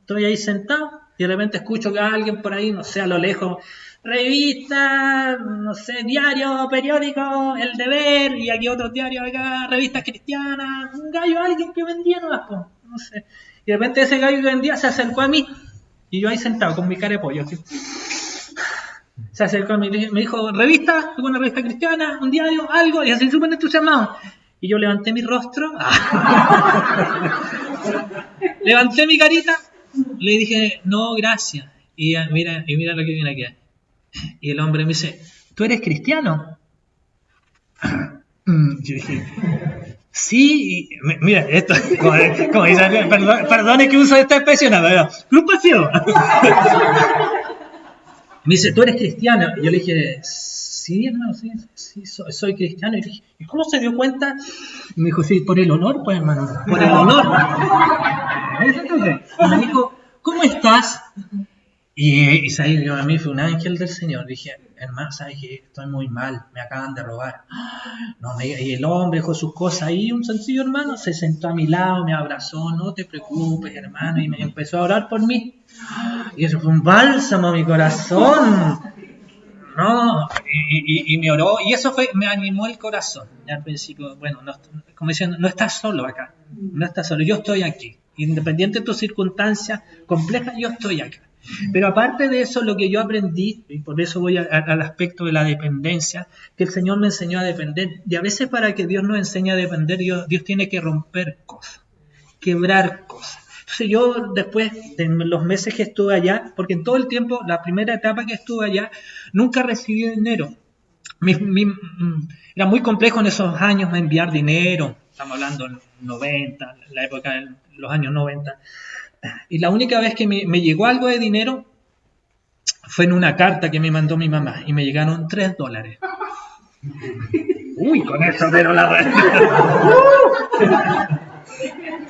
estoy ahí sentado, y de repente escucho que alguien por ahí, no sé, a lo lejos, revista, no sé, diario, periódico, El Deber, y aquí otros diarios acá, revistas cristianas, un gallo, alguien que vendía nuevas, no sé. Y de repente ese gallo que vendía se acercó a mí, y yo ahí sentado con mi cara de pollo, así. Se acercó a mí, me dijo, ¿revista? ¿Alguna revista cristiana? ¿Un diario? ¿Algo? Y así súper entusiasmado. Y yo levanté mi rostro, levanté mi carita, le dije, no, gracias. Y mira lo que viene aquí. Y el hombre me dice, ¿tú eres cristiano? Yo dije, sí, mira, esto, como dice, perdone que uso esta expresión, pero grupo ciego. Me dice, ¿tú eres cristiano? Y yo le dije, sí, hermano, sí, soy cristiano. Y le dije, ¿y cómo se dio cuenta? Y me dijo, sí, por el honor, pues hermano, por el honor. Y me dijo, ¿cómo estás? Y ¿sabes? Yo, a mí fue un ángel del Señor. Dije, hermano, ¿sabes qué? Estoy muy mal, me acaban de robar. No, y el hombre dejó sus cosas ahí, un sencillo hermano, se sentó a mi lado, me abrazó, no te preocupes, hermano, y me empezó a orar por mí. Y eso fue un bálsamo a mi corazón. No, y me oró, y eso me animó el corazón. Y al principio, bueno, no, como diciendo, no estás solo acá, no estás solo, yo estoy aquí. Independiente de tus circunstancias complejas, yo estoy acá. Pero aparte de eso, lo que yo aprendí, y por eso voy al aspecto de la dependencia, que el Señor me enseñó a depender. Y a veces para que Dios nos enseñe a depender, Dios tiene que romper cosas, quebrar cosas. Entonces yo después de los meses que estuve allá, porque en todo el tiempo, la primera etapa que estuve allá, nunca recibí dinero. Era muy complejo en esos años enviar dinero, estamos hablando en 90, la época de los años 90. Y la única vez que me llegó algo de dinero fue en una carta que me mandó mi mamá y me llegaron $3. Uy, con eso pero la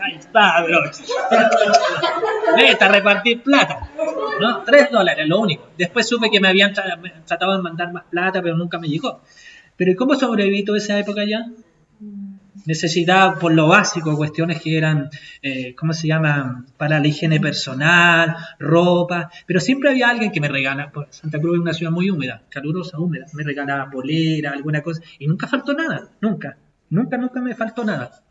ahí está, bro. Vete a repartir plata. ¿No? $3, lo único. Después supe que me habían tratado de mandar más plata, pero nunca me llegó. Pero ¿y cómo sobreviví toda esa época ya? Necesitaba por lo básico cuestiones que eran, ¿cómo se llama? Para la higiene personal, ropa, pero siempre había alguien que me regalaba, Santa Cruz es una ciudad muy húmeda, calurosa, húmeda, me regalaba polera, alguna cosa, y nunca faltó nada, nunca me faltó nada.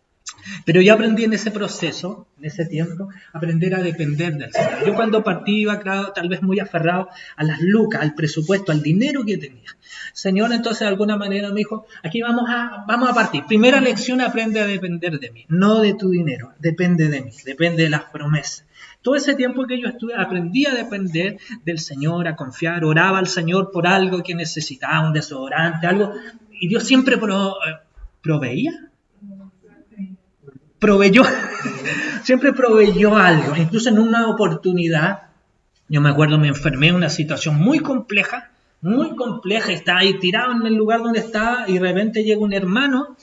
Pero yo aprendí en ese proceso, en ese tiempo, aprender a depender del Señor. Yo cuando partí iba, claro, tal vez muy aferrado a las lucas, al presupuesto, al dinero que tenía. Señor, entonces de alguna manera me dijo, aquí vamos a partir. Primera lección, aprende a depender de mí, no de tu dinero, depende de mí, depende de las promesas. Todo ese tiempo que yo estuve, aprendí a depender del Señor, a confiar, oraba al Señor por algo que necesitaba, un desodorante, algo, y Dios siempre proveía. Siempre proveyó algo, incluso en una oportunidad, yo me acuerdo, me enfermé en una situación muy compleja, estaba ahí tirado en el lugar donde estaba y de repente llega un hermano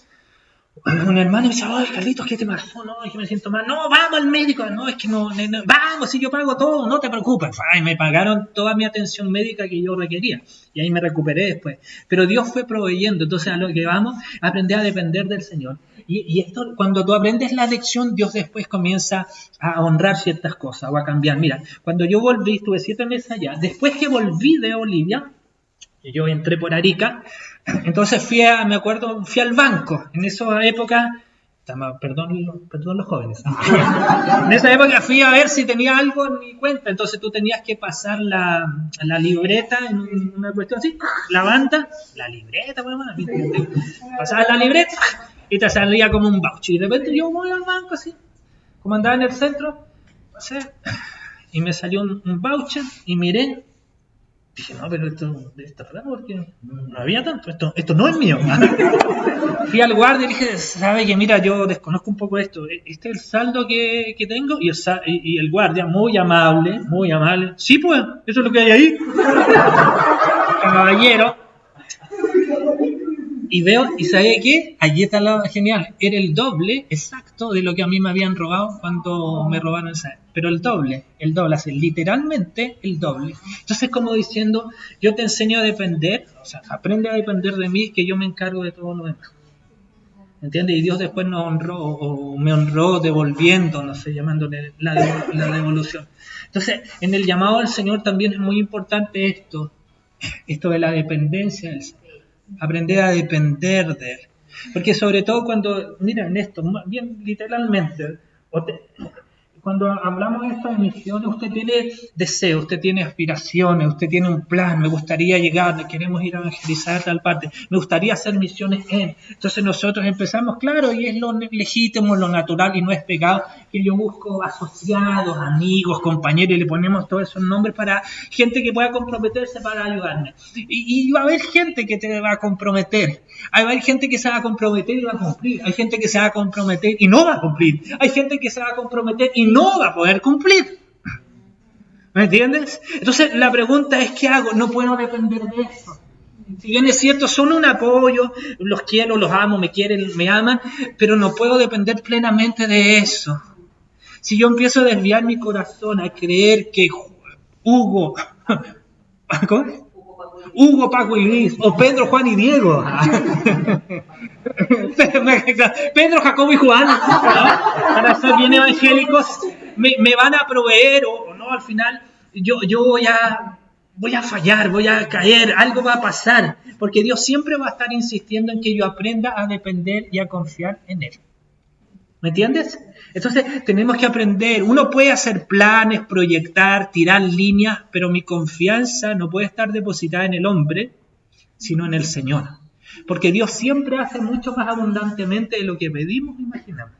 un hermano me dice, ay, Carlitos, ¿qué te pasó? No, es que me siento mal. No, vamos al médico. No, es que no, vamos, si yo pago todo, no te preocupes. Ay, me pagaron toda mi atención médica que yo requería. Y ahí me recuperé después. Pero Dios fue proveyendo. Entonces, a lo que vamos, aprender a depender del Señor. Y esto, cuando tú aprendes la lección, Dios después comienza a honrar ciertas cosas o a cambiar. Mira, cuando yo volví, estuve 7 meses allá. Después que volví de Bolivia, yo entré por Arica, entonces me acuerdo, fui al banco. En esa época, perdón los jóvenes, en esa época fui a ver si tenía algo en mi cuenta. Entonces tú tenías que pasar la libreta en una cuestión así, la banda, la libreta, bueno, pasabas la libreta y te salía como un voucher. Y de repente yo voy al banco así, como andaba en el centro, pasé y me salió un voucher y miré. Dije, no, pero esto es raro porque no había tanto, esto no es mío. Fui al guardia y dije, sabe que mira, yo desconozco un poco esto, este es el saldo que tengo, y el guardia, muy amable, sí pues, eso es lo que hay ahí. Caballero. Y veo, ¿y sabe qué? Allí está la genial, era el doble exacto de lo que a mí me habían robado cuando me robaron esa. Pero el doble, así, literalmente el doble. Entonces, como diciendo, yo te enseño a depender, o sea, aprende a depender de mí, que yo me encargo de todo lo demás. ¿Entiendes? Y Dios después nos honró, o me honró devolviendo, no sé, llamándole la devolución. Entonces, en el llamado al Señor también es muy importante esto de la dependencia del Señor. Aprender a depender de Él. Porque sobre todo cuando, mira, en esto, bien literalmente, cuando hablamos de estas misiones, usted tiene deseos, usted tiene aspiraciones, usted tiene un plan, me gustaría llegar, queremos ir a evangelizar a tal parte, me gustaría hacer misiones en. Entonces nosotros empezamos, claro, y es lo legítimo, lo natural, y no es pecado, que yo busco asociados, amigos, compañeros, y le ponemos todos esos nombres para gente que pueda comprometerse para ayudarme. Y va a haber gente que te va a comprometer, va a haber gente que se va a comprometer y va a cumplir, hay gente que se va a comprometer y no va a cumplir, hay gente que se va a comprometer y no va a poder cumplir. ¿Me entiendes? Entonces la pregunta es, ¿qué hago? No puedo depender de eso. Si bien es cierto, son un apoyo, los quiero, los amo, me quieren, me aman, pero no puedo depender plenamente de eso. Si yo empiezo a desviar mi corazón a creer que Hugo, ¿cómo? Hugo, Paco y Luis, o Pedro, Juan y Diego. Pedro, Jacobo y Juan, ¿no? Para ser bien evangélicos, me van a proveer, o no, al final yo voy a fallar, voy a caer, algo va a pasar, porque Dios siempre va a estar insistiendo en que yo aprenda a depender y a confiar en Él. ¿Me entiendes? Entonces tenemos que aprender. Uno puede hacer planes, proyectar, tirar líneas, pero mi confianza no puede estar depositada en el hombre, sino en el Señor. Porque Dios siempre hace mucho más abundantemente de lo que pedimos e imaginamos.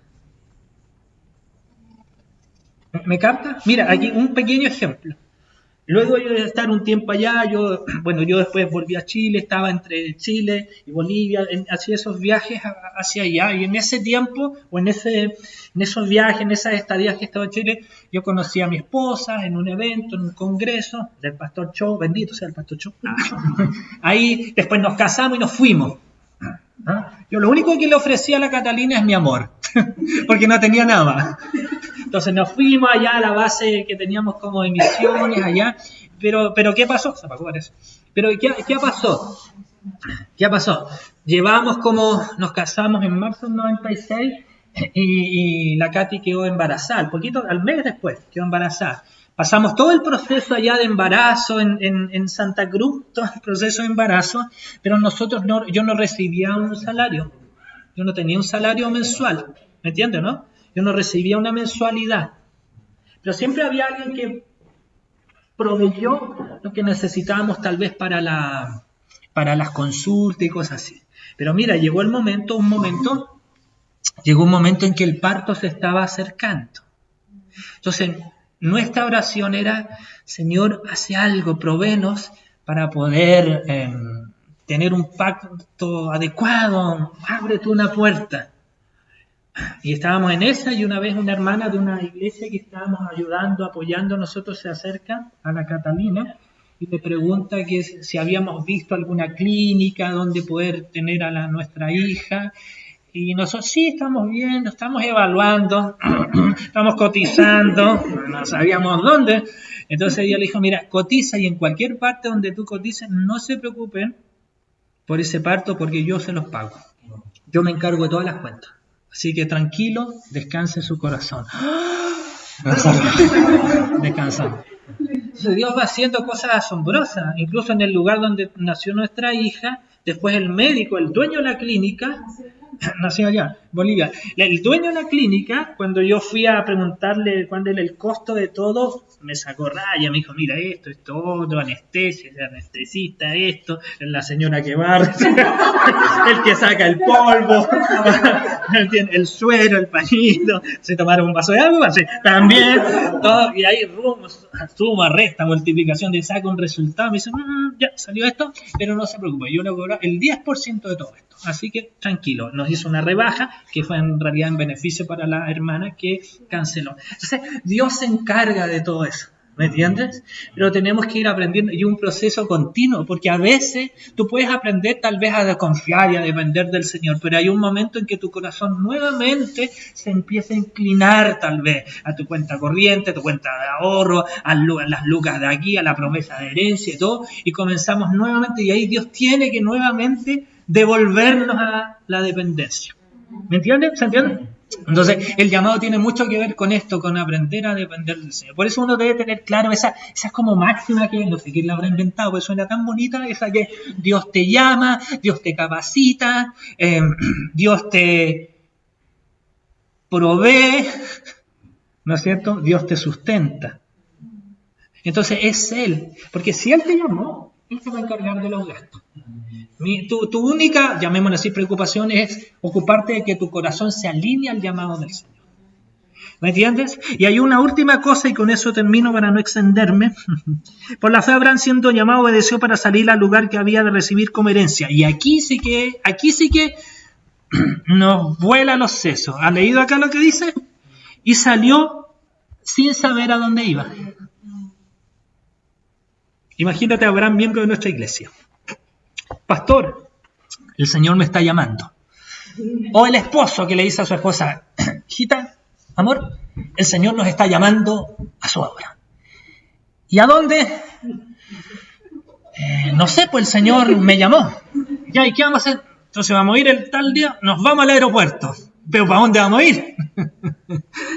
¿Me capta? Mira, aquí un pequeño ejemplo. Luego de estar un tiempo allá, yo después volví a Chile, estaba entre Chile y Bolivia, hacía esos viajes hacia allá, y en ese tiempo, o en esos viajes, en esas estadías que estaba en Chile, yo conocí a mi esposa en un evento, en un congreso del Pastor Cho, bendito sea el Pastor Cho. Ahí después nos casamos y nos fuimos. Yo lo único que le ofrecía a la Catalina es mi amor, porque no tenía nada. Entonces nos fuimos allá a la base que teníamos como de misiones allá, pero ¿qué pasó? Se apagó eso. Pero ¿qué pasó? ¿Qué pasó? Nos casamos en marzo del 96 y la Katy quedó embarazada, al mes después quedó embarazada. Pasamos todo el proceso allá de embarazo en Santa Cruz, todo el proceso de embarazo, pero yo no recibía un salario, yo no tenía un salario mensual, ¿me entiendes, no? Yo no recibía una mensualidad, pero siempre había alguien que proveyó lo que necesitábamos tal vez para las consultas y cosas así. Pero mira, llegó un momento en que el parto se estaba acercando. Entonces, nuestra oración era, Señor, hace algo, provéenos para poder tener un pacto adecuado, abre tú una puerta. Y estábamos en esa, y una vez una hermana de una iglesia que estábamos ayudando, apoyando, nosotros se acerca a la Catalina y le pregunta que si habíamos visto alguna clínica donde poder tener a nuestra hija. Y nosotros sí estamos viendo, estamos evaluando, estamos cotizando, no sabíamos dónde. Entonces ella le dijo, mira, cotiza y en cualquier parte donde tú cotices, no se preocupen por ese parto porque yo se los pago. Yo me encargo de todas las cuentas. Así que tranquilo, descanse su corazón. Descansando. Entonces Dios va haciendo cosas asombrosas. Incluso en el lugar donde nació nuestra hija, después el médico, el dueño de la clínica, nació allá, Bolivia. El dueño de la clínica, cuando yo fui a preguntarle cuál era el costo de todo, me sacó raya, me dijo, mira esto otro, anestesia, el anestesista, esto, la señora que barre, el que saca el polvo, el suero, el pañito, se tomaron un vaso de agua, sí, también, todo, y ahí suma, resta, multiplicación, de saca un resultado, me dice, ya salió esto, pero no se preocupe, yo le cobro el 10% de todo esto, así que tranquilo, nos hizo una rebaja, que fue en realidad en beneficio para la hermana que canceló. Entonces, Dios se encarga de todo eso, ¿me entiendes? Pero tenemos que ir aprendiendo, y un proceso continuo, porque a veces tú puedes aprender tal vez a desconfiar y a depender del Señor, pero hay un momento en que tu corazón nuevamente se empieza a inclinar tal vez a tu cuenta corriente, a tu cuenta de ahorro, a las lucas de aquí, a la promesa de herencia y todo, y comenzamos nuevamente, y ahí Dios tiene que nuevamente devolvernos a la dependencia. ¿Me entienden? ¿Se entiende? Entonces, el llamado tiene mucho que ver con esto, con aprender a depender del Señor. Por eso uno debe tener claro esa como máxima que no sé quién la habrá inventado, porque suena tan bonita, esa que Dios te llama, Dios te capacita, Dios te provee, ¿no es cierto? Dios te sustenta. Entonces, es Él, porque si Él te llamó, Él se va a encargar de los gastos. Tu única, llamémoslo así, preocupación es ocuparte de que tu corazón se alinee al llamado del Señor. ¿Me entiendes? Y hay una última cosa, y con eso termino para no extenderme. Por la fe Abraham, siendo llamado, obedeció para salir al lugar que había de recibir como herencia. Y aquí sí que nos vuela los sesos. ¿Ha leído acá lo que dice? Y salió sin saber a dónde iba. Imagínate a Abraham, miembro de nuestra iglesia. Pastor, el Señor me está llamando. O el esposo que le dice a su esposa, hijita, amor, el Señor nos está llamando a su obra. ¿Y a dónde? No sé, pues el Señor me llamó. Ya, ¿y qué vamos a hacer? Entonces vamos a ir el tal día, nos vamos al aeropuerto. ¿Pero para dónde vamos a ir?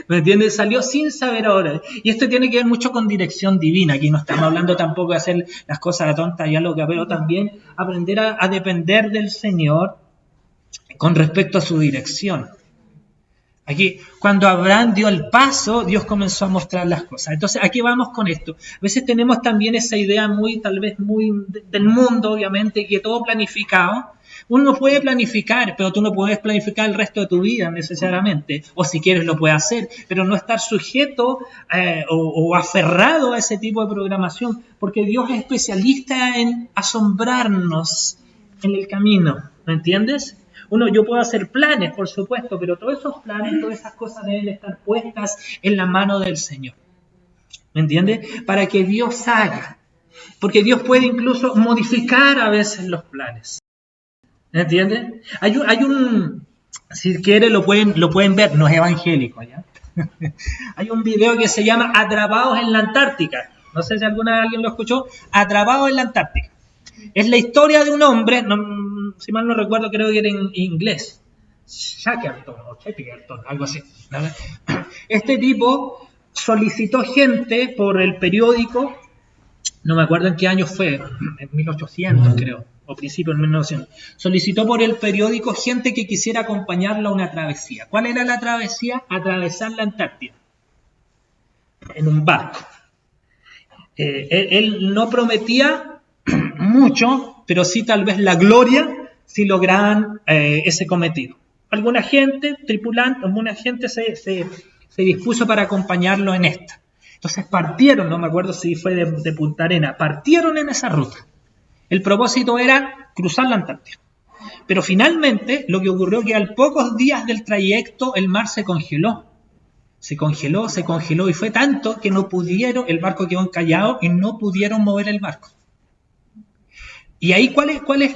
¿Me entiendes? Salió sin saber ahora. Y esto tiene que ver mucho con dirección divina. Aquí no estamos hablando tampoco de hacer las cosas a tontas y a locas, pero también aprender a depender del Señor con respecto a su dirección. Aquí, cuando Abraham dio el paso, Dios comenzó a mostrar las cosas. Entonces, aquí vamos con esto. A veces tenemos también esa idea tal vez muy del mundo, obviamente, que todo planificado. Uno puede planificar, pero tú no puedes planificar el resto de tu vida necesariamente. O si quieres lo puedes hacer, pero no estar sujeto o aferrado a ese tipo de programación, porque Dios es especialista en asombrarnos en el camino. ¿Me entiendes? Yo puedo hacer planes, por supuesto, pero todos esos planes, todas esas cosas deben estar puestas en la mano del Señor. ¿Me entiendes? Para que Dios haga. Porque Dios puede incluso modificar a veces los planes. ¿Me entiendes? Hay un si quieren lo pueden ver, no es evangélico, ¿ya? Hay un video que se llama Atrapados en la Antártica. No sé si alguien lo escuchó. Atrapados en la Antártica. Es la historia de un hombre, si mal no recuerdo, creo que era en inglés. Shackleton o Shackleton, algo así. Este tipo solicitó gente por el periódico, no me acuerdo en qué año fue, en 1800 creo, o principios de 1900. Solicitó por el periódico gente que quisiera acompañarlo a una travesía. ¿Cuál era la travesía? Atravesar la Antártida en un barco. Él no prometía mucho, pero sí tal vez la gloria si lograban ese cometido. Alguna gente se dispuso para acompañarlo en esta. Entonces partieron, no me acuerdo si fue de Punta Arenas, partieron en esa ruta. El propósito era cruzar la Antártida. Pero finalmente lo que ocurrió es que al pocos días del trayecto el mar se congeló. Se congeló y fue tanto que no pudieron, el barco quedó encallado y no pudieron mover el barco. Y ahí, ¿cuál es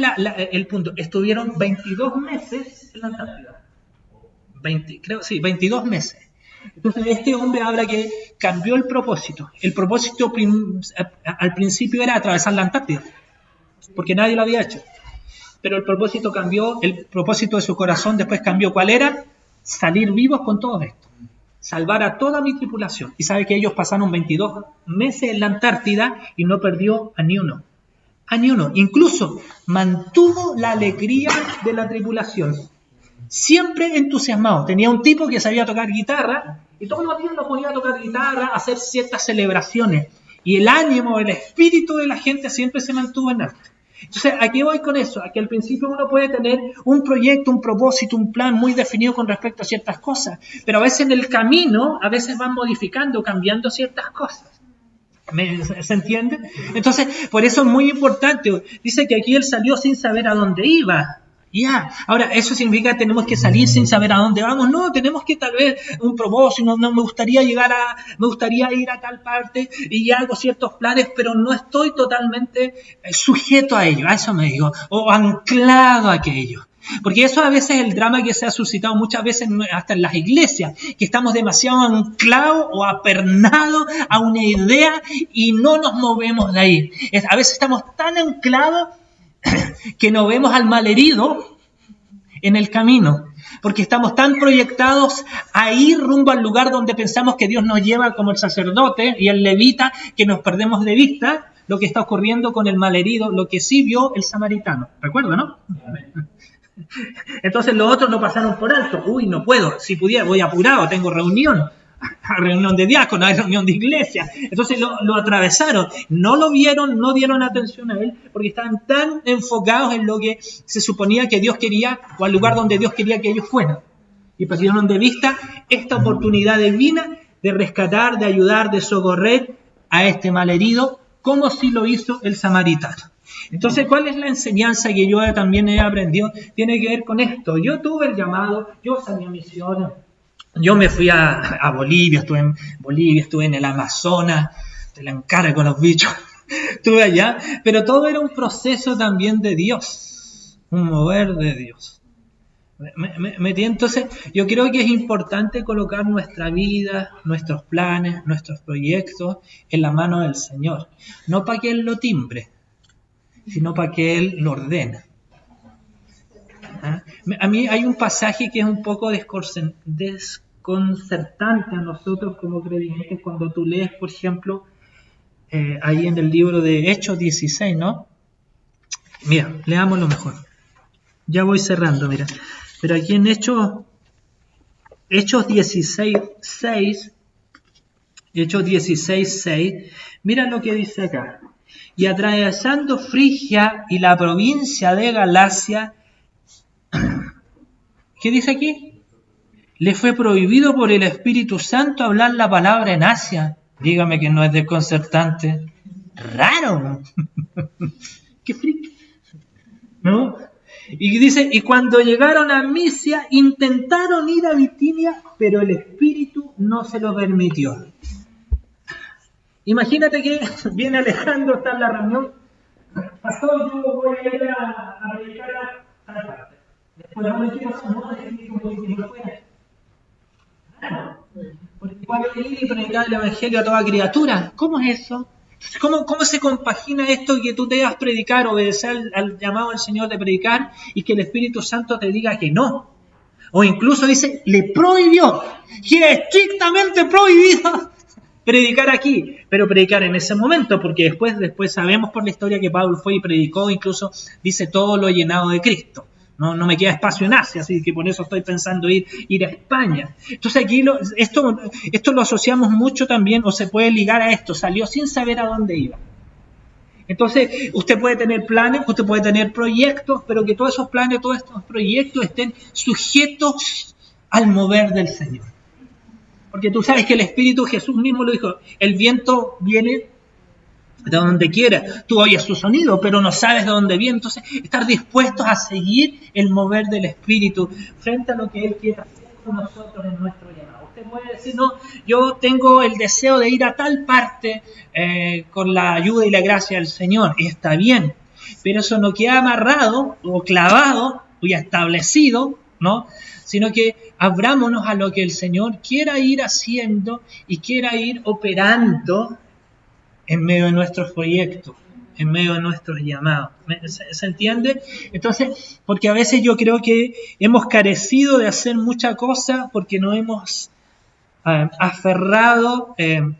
el punto? Estuvieron 22 meses en la Antártida. 22 meses. Entonces este hombre habla que cambió el propósito. El propósito al principio era atravesar la Antártida, porque nadie lo había hecho. Pero el propósito cambió, el propósito de su corazón después cambió. ¿Cuál era? Salir vivos con todo esto. Salvar a toda mi tripulación. Y sabe que ellos pasaron 22 meses en la Antártida y no perdió a ni uno. A ni uno. Incluso mantuvo la alegría de la tripulación. Siempre entusiasmado. Tenía un tipo que sabía tocar guitarra y todos los días lo ponía a tocar guitarra, a hacer ciertas celebraciones. Y el ánimo, el espíritu de la gente siempre se mantuvo en alto. Entonces, ¿a qué voy con eso? A que al principio uno puede tener un proyecto, un propósito, un plan muy definido con respecto a ciertas cosas, pero a veces en el camino, a veces van modificando, cambiando ciertas cosas. ¿Se entiende? Entonces, por eso es muy importante. Dice que aquí él salió sin saber a dónde iba. Ya, ahora, ¿eso significa que tenemos que salir sin saber a dónde vamos? No, tenemos que tal vez un propósito, no me gustaría ir a tal parte y hago ciertos planes, pero no estoy totalmente sujeto a ello, a eso me digo, o anclado a aquello. Porque eso a veces es el drama que se ha suscitado muchas veces hasta en las iglesias, que estamos demasiado anclados o apernados a una idea y no nos movemos de ahí. A veces estamos tan anclados que no vemos al malherido en el camino, porque estamos tan proyectados a ir rumbo al lugar donde pensamos que Dios nos lleva, como el sacerdote y el levita, que nos perdemos de vista lo que está ocurriendo con el malherido, lo que sí vio el samaritano. ¿Recuerda, no? Entonces los otros lo pasaron por alto. Uy, no puedo, si pudiera, voy apurado, tengo reunión de diáconos, hay reunión de iglesia. Entonces lo atravesaron, no lo vieron, no dieron atención a él, porque estaban tan enfocados en lo que se suponía que Dios quería, o al lugar donde Dios quería que ellos fueran. Y perdieron de vista esta oportunidad divina de rescatar, de ayudar, de socorrer a este malherido, como sí lo hizo el samaritano. Entonces, ¿cuál es la enseñanza que yo también he aprendido? Tiene que ver con esto. Yo tuve el llamado, yo salí a misiones. Yo me fui a Bolivia, estuve en el Amazonas, te la encargo con los bichos, estuve allá, pero todo era un proceso también de Dios, un mover de Dios. Entonces, yo creo que es importante colocar nuestra vida, nuestros planes, nuestros proyectos en la mano del Señor, no para que Él lo timbre, sino para que Él lo ordene. A mí hay un pasaje que es un poco desconcertante a nosotros como creyentes cuando tú lees, por ejemplo, ahí en el libro de Hechos 16, ¿no? Mira, leámoslo mejor. Ya voy cerrando, mira. Pero aquí en Hechos 16:6, mira lo que dice acá. Y atravesando Frigia y la provincia de Galacia, ¿qué dice aquí? Le fue prohibido por el Espíritu Santo hablar la palabra en Asia. Dígame que no es desconcertante. Raro. Qué freak. ¿No? Y dice, y cuando llegaron a Misia, intentaron ir a Bitinia, pero el Espíritu no se lo permitió. Imagínate que viene Alejandro, está en la reunión. Pastor, yo voy a ir a predicar a la parte. Después la última no el Espíritu no lo puede. Porque igual ir y predicar el Evangelio a toda criatura. ¿Cómo es eso? ¿Cómo se compagina esto que tú debas predicar, obedecer al llamado del Señor de predicar y que el Espíritu Santo te diga que no? O incluso dice, le prohibió, que era estrictamente prohibido predicar aquí, pero predicar en ese momento, porque después sabemos por la historia que Pablo fue y predicó, incluso dice todo lo llenado de Cristo. No me queda espacio en Asia, así que por eso estoy pensando ir a España. Entonces aquí esto lo asociamos mucho también, o se puede ligar a esto, salió sin saber a dónde iba. Entonces usted puede tener planes, usted puede tener proyectos, pero que todos esos planes, todos estos proyectos estén sujetos al mover del Señor. Porque tú sabes que el Espíritu, Jesús mismo lo dijo, el viento viene de donde quiera, tú oyes su sonido, pero no sabes de dónde viene. Entonces, estar dispuestos a seguir el mover del Espíritu frente a lo que Él quiere hacer con nosotros en nuestro llamado. Usted puede decir, no, yo tengo el deseo de ir a tal parte con la ayuda y la gracia del Señor, y está bien, pero eso no queda amarrado o clavado o ya establecido, ¿no? Sino que abrámonos a lo que el Señor quiera ir haciendo y quiera ir operando en medio de nuestros proyectos, en medio de nuestros llamados. ¿Se entiende? Entonces, porque a veces yo creo que hemos carecido de hacer mucha cosa porque no hemos aferrado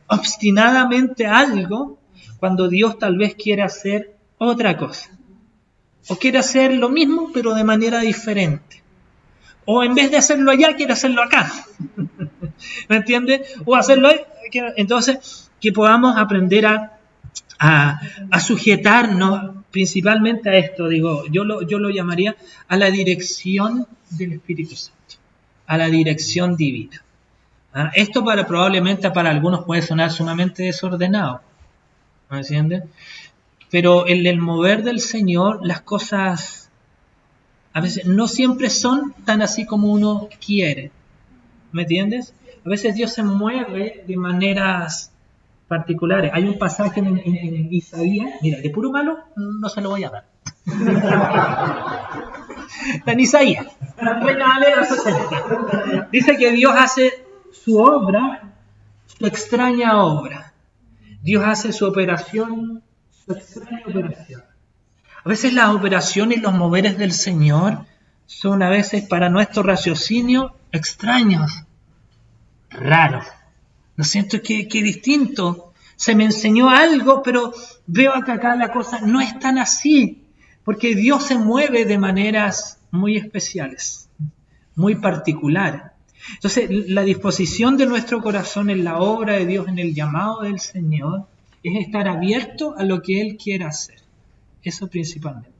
obstinadamente a algo cuando Dios tal vez quiere hacer otra cosa. O quiere hacer lo mismo pero de manera diferente. O en vez de hacerlo allá, quiere hacerlo acá. ¿Me entiendes? O hacerlo ahí. Entonces, que podamos aprender a sujetarnos principalmente a esto. Digo, yo lo llamaría a la dirección del Espíritu Santo. A la dirección divina. Esto probablemente para algunos puede sonar sumamente desordenado. ¿Me entiendes? Pero en el mover del Señor, las cosas a veces no siempre son tan así como uno quiere. ¿Me entiendes? A veces Dios se mueve de maneras particulares. Hay un pasaje en Isaías, mira, de puro malo no se lo voy a dar. Está en Isaías. Dice que Dios hace su obra, su extraña obra. Dios hace su operación, su extraña operación. A veces las operaciones y los moveres del Señor son a veces para nuestro raciocinio extraños, raros. ¿No siento que distinto? Se me enseñó algo, pero veo que acá la cosa no es tan así, porque Dios se mueve de maneras muy especiales, muy particulares. Entonces, la disposición de nuestro corazón en la obra de Dios, en el llamado del Señor, es estar abierto a lo que Él quiera hacer. Eso principalmente.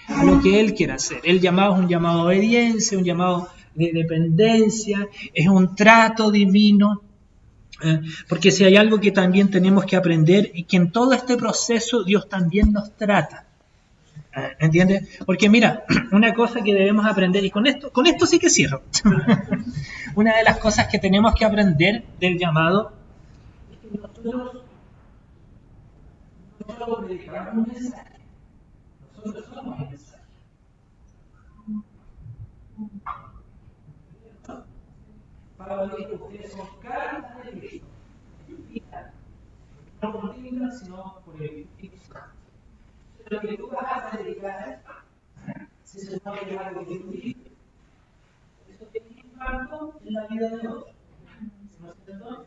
A lo que Él quiera hacer. El llamado es un llamado de obediencia, un llamado de dependencia, es un trato divino. Porque si hay algo que también tenemos que aprender, y que en todo este proceso Dios también nos trata. ¿Entiendes? Porque mira, una cosa que debemos aprender, y con esto sí que cierro. Una de las cosas que tenemos que aprender del llamado es que nosotros no solo predicamos un mensaje, nosotros somos el mensaje. Pablo dijo, ustedes son cartas de Cristo. No por ti, sino por el Espíritu Santo. Lo que tú vas a predicar, si se supone que es algo que tú dices, eso tiene impacto en la vida de otros. ¿No es cierto?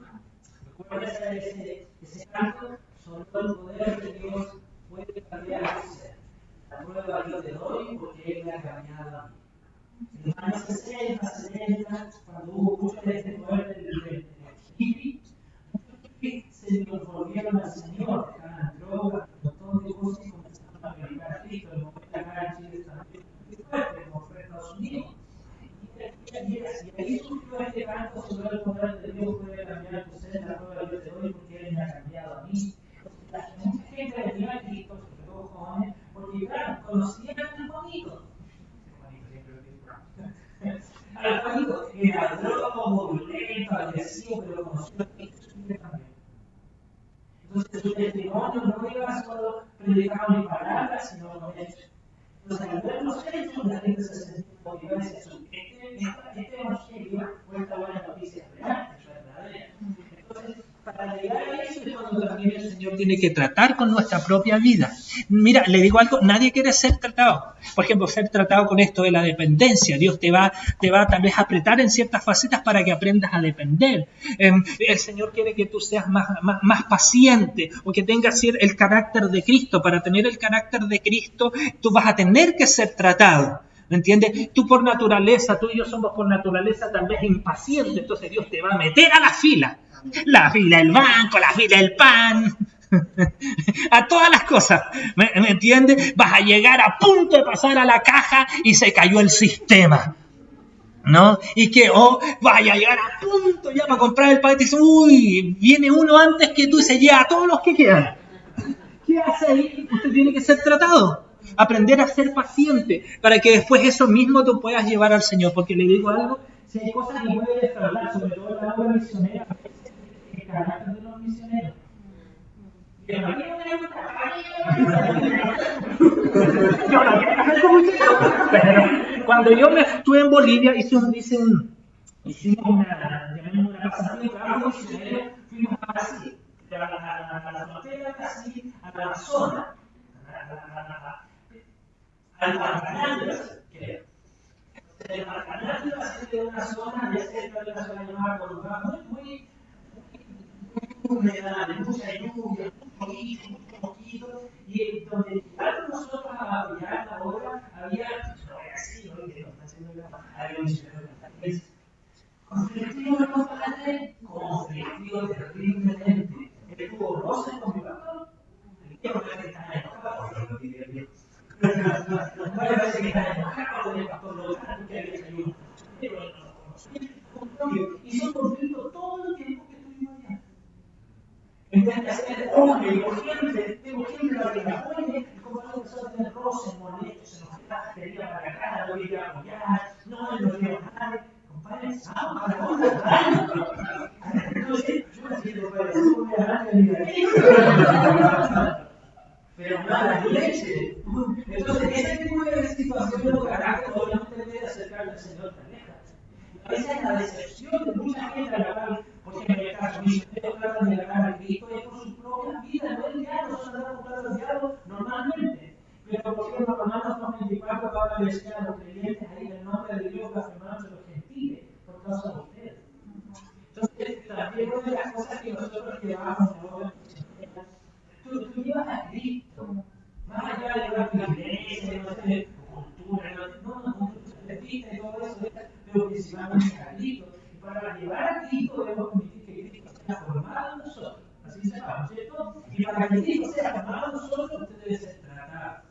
Recuerda ese canto sobre todo el poder que Dios puede cambiar a tu ser. La prueba yo te doy porque Él me ha cambiado a mí. En los años 60, 70, cuando hubo mucho de este poder del hippie, muchos hippies se volvieron al Señor, dejaron drogas, un montón de cosas y comenzaron a predicar a Cristo. El momento acá en Chile también muy fuerte, como fue en Estados Unidos. Y ahí surgió este canto sobre el poder de Dios puede cambiar tu ser, la prueba yo te doy porque Él me ha cambiado a mí. Mucha gente venía a Cristo, sobre todo jóvenes, porque claro, conocían al bonito. Al bonito, que era drogo, violento, agresivo, pero conoció a Cristo también. Entonces su testimonio no iba solo predicado en palabras, sino con hechos. Entonces al ver los hechos, la gente se sentía motivada y decía, este evangelio fue esta buena noticia real, es verdadera. Entonces, para llegar a eso es cuando también el Señor tiene que tratar con nuestra propia vida. Mira, le digo algo, nadie quiere ser tratado. Por ejemplo, ser tratado con esto de la dependencia. Dios te va tal vez a apretar en ciertas facetas para que aprendas a depender. El Señor quiere que tú seas más paciente o que tengas el carácter de Cristo. Para tener el carácter de Cristo, tú vas a tener que ser tratado. ¿Me entiendes? Tú por naturaleza, tú y yo somos por naturaleza tal vez impacientes, entonces Dios te va a meter a la fila del banco, la fila del pan, a todas las cosas, ¿me entiendes? Vas a llegar a punto de pasar a la caja y se cayó el sistema, ¿no? Y que, vaya a llegar a punto ya para comprar el pan y te dice, uy, viene uno antes que tú y se lleva a todos los que quedan. ¿Qué hace ahí? Usted tiene que ser tratado. Aprender a ser paciente para que después eso mismo tú puedas llevar al Señor. Porque le digo algo, si hay cosas que puede defraudar, sobre todo la obra misionera, el carácter de los misioneros. Pero cuando yo me estuve en Bolivia, hice hicimos una pasantía, trabajo misionero, fuimos a Brasil, a la frontera de Brasil, a la zona, al Pantanal de Brasil, creo. El Pantanal de Brasil es una zona de cerca de una zona llamada Corumbá, muy húmeda, de mucha lluvia, muy poquito, y donde llegamos nosotros a apoyar la obra, había, no era así, ¿no? Que no está haciendo había un misionero que está aquí. Conflictivo el compadre, conflictivo terriblemente. Él tuvo roces con mi pastor. El viejo parece que está enojado con lo que diría el viejo. Los padres parece que están enojados con el pastor local porque había salido. Pero no, y son conflictos todo el tiempo que estuvimos allá. En vez de hacer hombre y urgente, tengo gente para que me apoye, el compadre empezó a tener roces, molestos, se enojaba, quería para acá, no quería apoyar, no, él no quería nada. Padre, entonces, yo me siento parecido a una pero mala leche. Entonces, ese tipo de situación de carácter obviamente debe acercarle al Señor tan lejos. A veces la decepción de mucha gente a la cual, por ejemplo, en el caso misionero, tratan de ganar a Cristo es por sus propias vidas, no el diablo, son andar comprando el diablo normalmente. Pero, por ejemplo, Romanos 2:24 Pablo le decía a los creyentes ahí en el nombre de Dios blasfemando los gentiles por causa de ustedes. Entonces, también una de las cosas que nosotros llevamos en la obra misionera, tú llevas a Cristo, más allá de llevar tu iglesia, no sé, tu cultura, no, tu artista y todo eso, pero principalmente a Cristo. Y para llevar a Cristo debemos permitir que Cristo sea formado en nosotros. Así se llama, ¿cierto? Y para que Cristo sea formado en nosotros, usted debe ser tratado.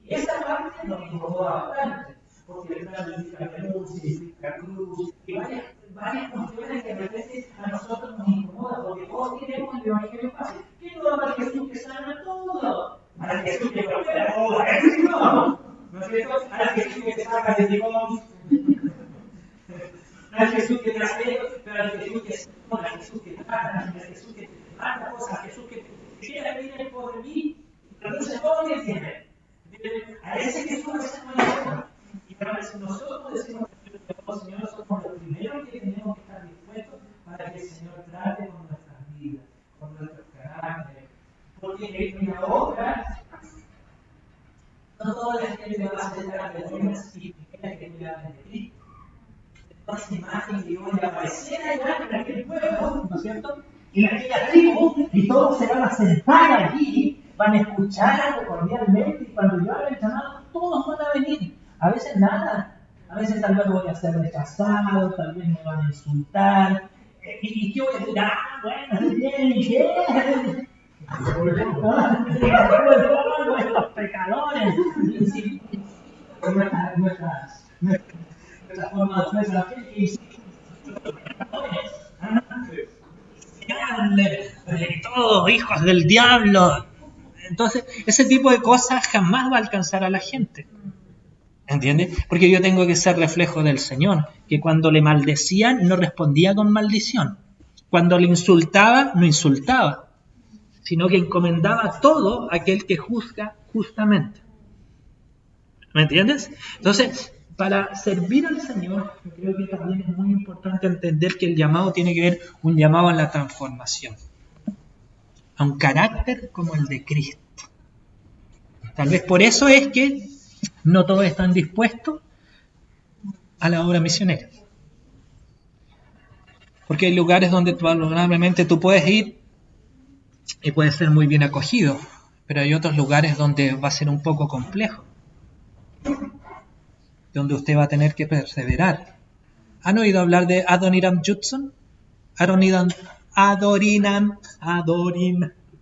Y esa parte nos incomoda bastante, porque el trato implica renuncia, implica cruz, y varias cuestiones que a veces a nosotros nos incomodan, porque todos queremos el evangelio fácil. ¿Qué no va para Jesús que sana todo? Para Jesús que prospera todo, a Jesús no. ¿No es cierto? A Jesús que te saca de limón, a Jesús que te hace, pero a Jesús que sana, a Jesús que trata, a Jesús que te manda cosas, a Jesús que te quiere venir en pos de mí, produce todo lo que tiene. A ese Jesús no hay forma. Y para nosotros decimos que Señor, somos los primeros que tenemos que estar dispuestos para que el Señor trate con nuestras vidas, con nuestros caracteres. Porque en la obra, no toda la gente va a aceptar de buenas y primeras que tú le hables de Cristo. Toda esa imagen que hoy apareciera allá en aquel pueblo, ¿no es cierto? En aquella tribu, y todos se van a sentar allí, van a escuchar algo cordialmente, y cuando yo haga el llamado, todos van a venir. A veces nada, a veces tal vez voy a ser rechazado, tal vez me van a insultar. ¿Y qué voy a decir? Bueno, bien. Nuestros pecadores. Nuestra forma de nuestra fe, todos hijos del diablo. Entonces, ese tipo de cosas jamás va a alcanzar a la gente. ¿Entiendes? Porque yo tengo que ser reflejo del Señor, que cuando le maldecían no respondía con maldición. Cuando le insultaba, no insultaba, sino que encomendaba todo a aquel que juzga justamente. ¿Me entiendes? Entonces, para servir al Señor, yo creo que también es muy importante entender que el llamado tiene que ver un llamado a la transformación, a un carácter como el de Cristo. Tal vez por eso es que no todos están dispuestos a la obra misionera. Porque hay lugares donde probablemente tú puedes ir y puedes ser muy bien acogido, pero hay otros lugares donde va a ser un poco complejo, donde usted va a tener que perseverar. ¿Han oído hablar de Adoniram Judson? Adoniram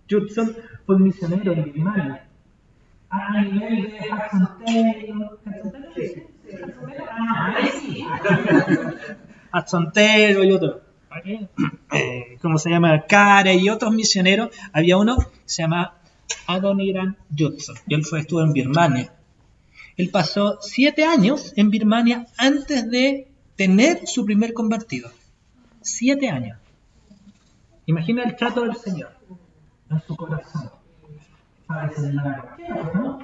Judson fue un misionero en Birmania. A nivel de Hudson Taylor, Hudson Taylor y otros. ¿Cómo se llama? Carey y otros misioneros. Había uno que se llama Adoniram Judson. Y él estuvo en Birmania. Él pasó 7 años en Birmania antes de tener su primer convertido. 7 años. Imagina el trato del Señor en su corazón. Parece de la ¿no?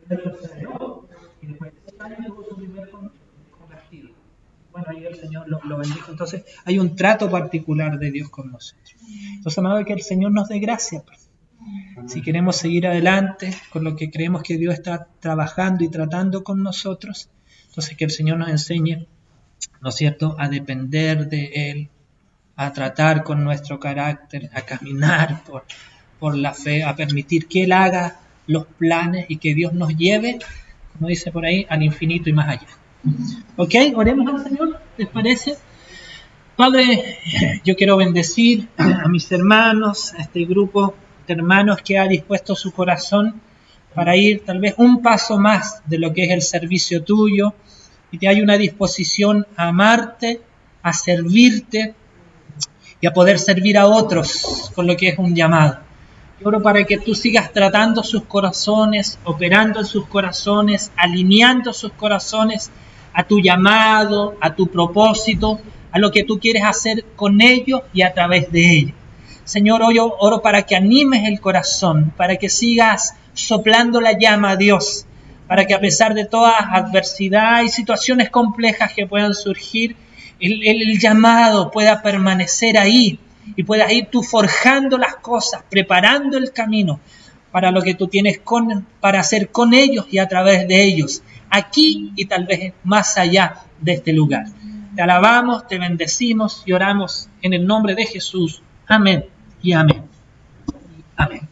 Él perseveró y después de 7 años tuvo su primer convertido. bueno, ahí el Señor lo bendijo. Entonces hay un trato particular de Dios con nosotros. Entonces, amado, que el Señor nos dé gracia. Si queremos seguir adelante con lo que creemos que Dios está trabajando y tratando con nosotros, entonces que el Señor nos enseñe, ¿no es cierto?, a depender de Él, a tratar con nuestro carácter, a caminar por la fe, a permitir que Él haga los planes y que Dios nos lleve, como dice por ahí, al infinito y más allá. ¿Ok? Oremos al Señor, ¿les parece? Padre, yo quiero bendecir a mis hermanos, a este grupo de hermanos que ha dispuesto su corazón para ir tal vez un paso más de lo que es el servicio tuyo, y que hay una disposición a amarte, a servirte y a poder servir a otros con lo que es un llamado. Yo oro para que tú sigas tratando sus corazones, operando en sus corazones, alineando sus corazones a tu llamado, a tu propósito, a lo que tú quieres hacer con ellos y a través de ellos. Señor, hoy oro para que animes el corazón, para que sigas soplando la llama a Dios, para que a pesar de toda adversidad y situaciones complejas que puedan surgir, el llamado pueda permanecer ahí y puedas ir tú forjando las cosas, preparando el camino para lo que tú tienes para hacer con ellos y a través de ellos, aquí y tal vez más allá de este lugar. Te alabamos, te bendecimos y oramos en el nombre de Jesús. Amén y amén. Amén.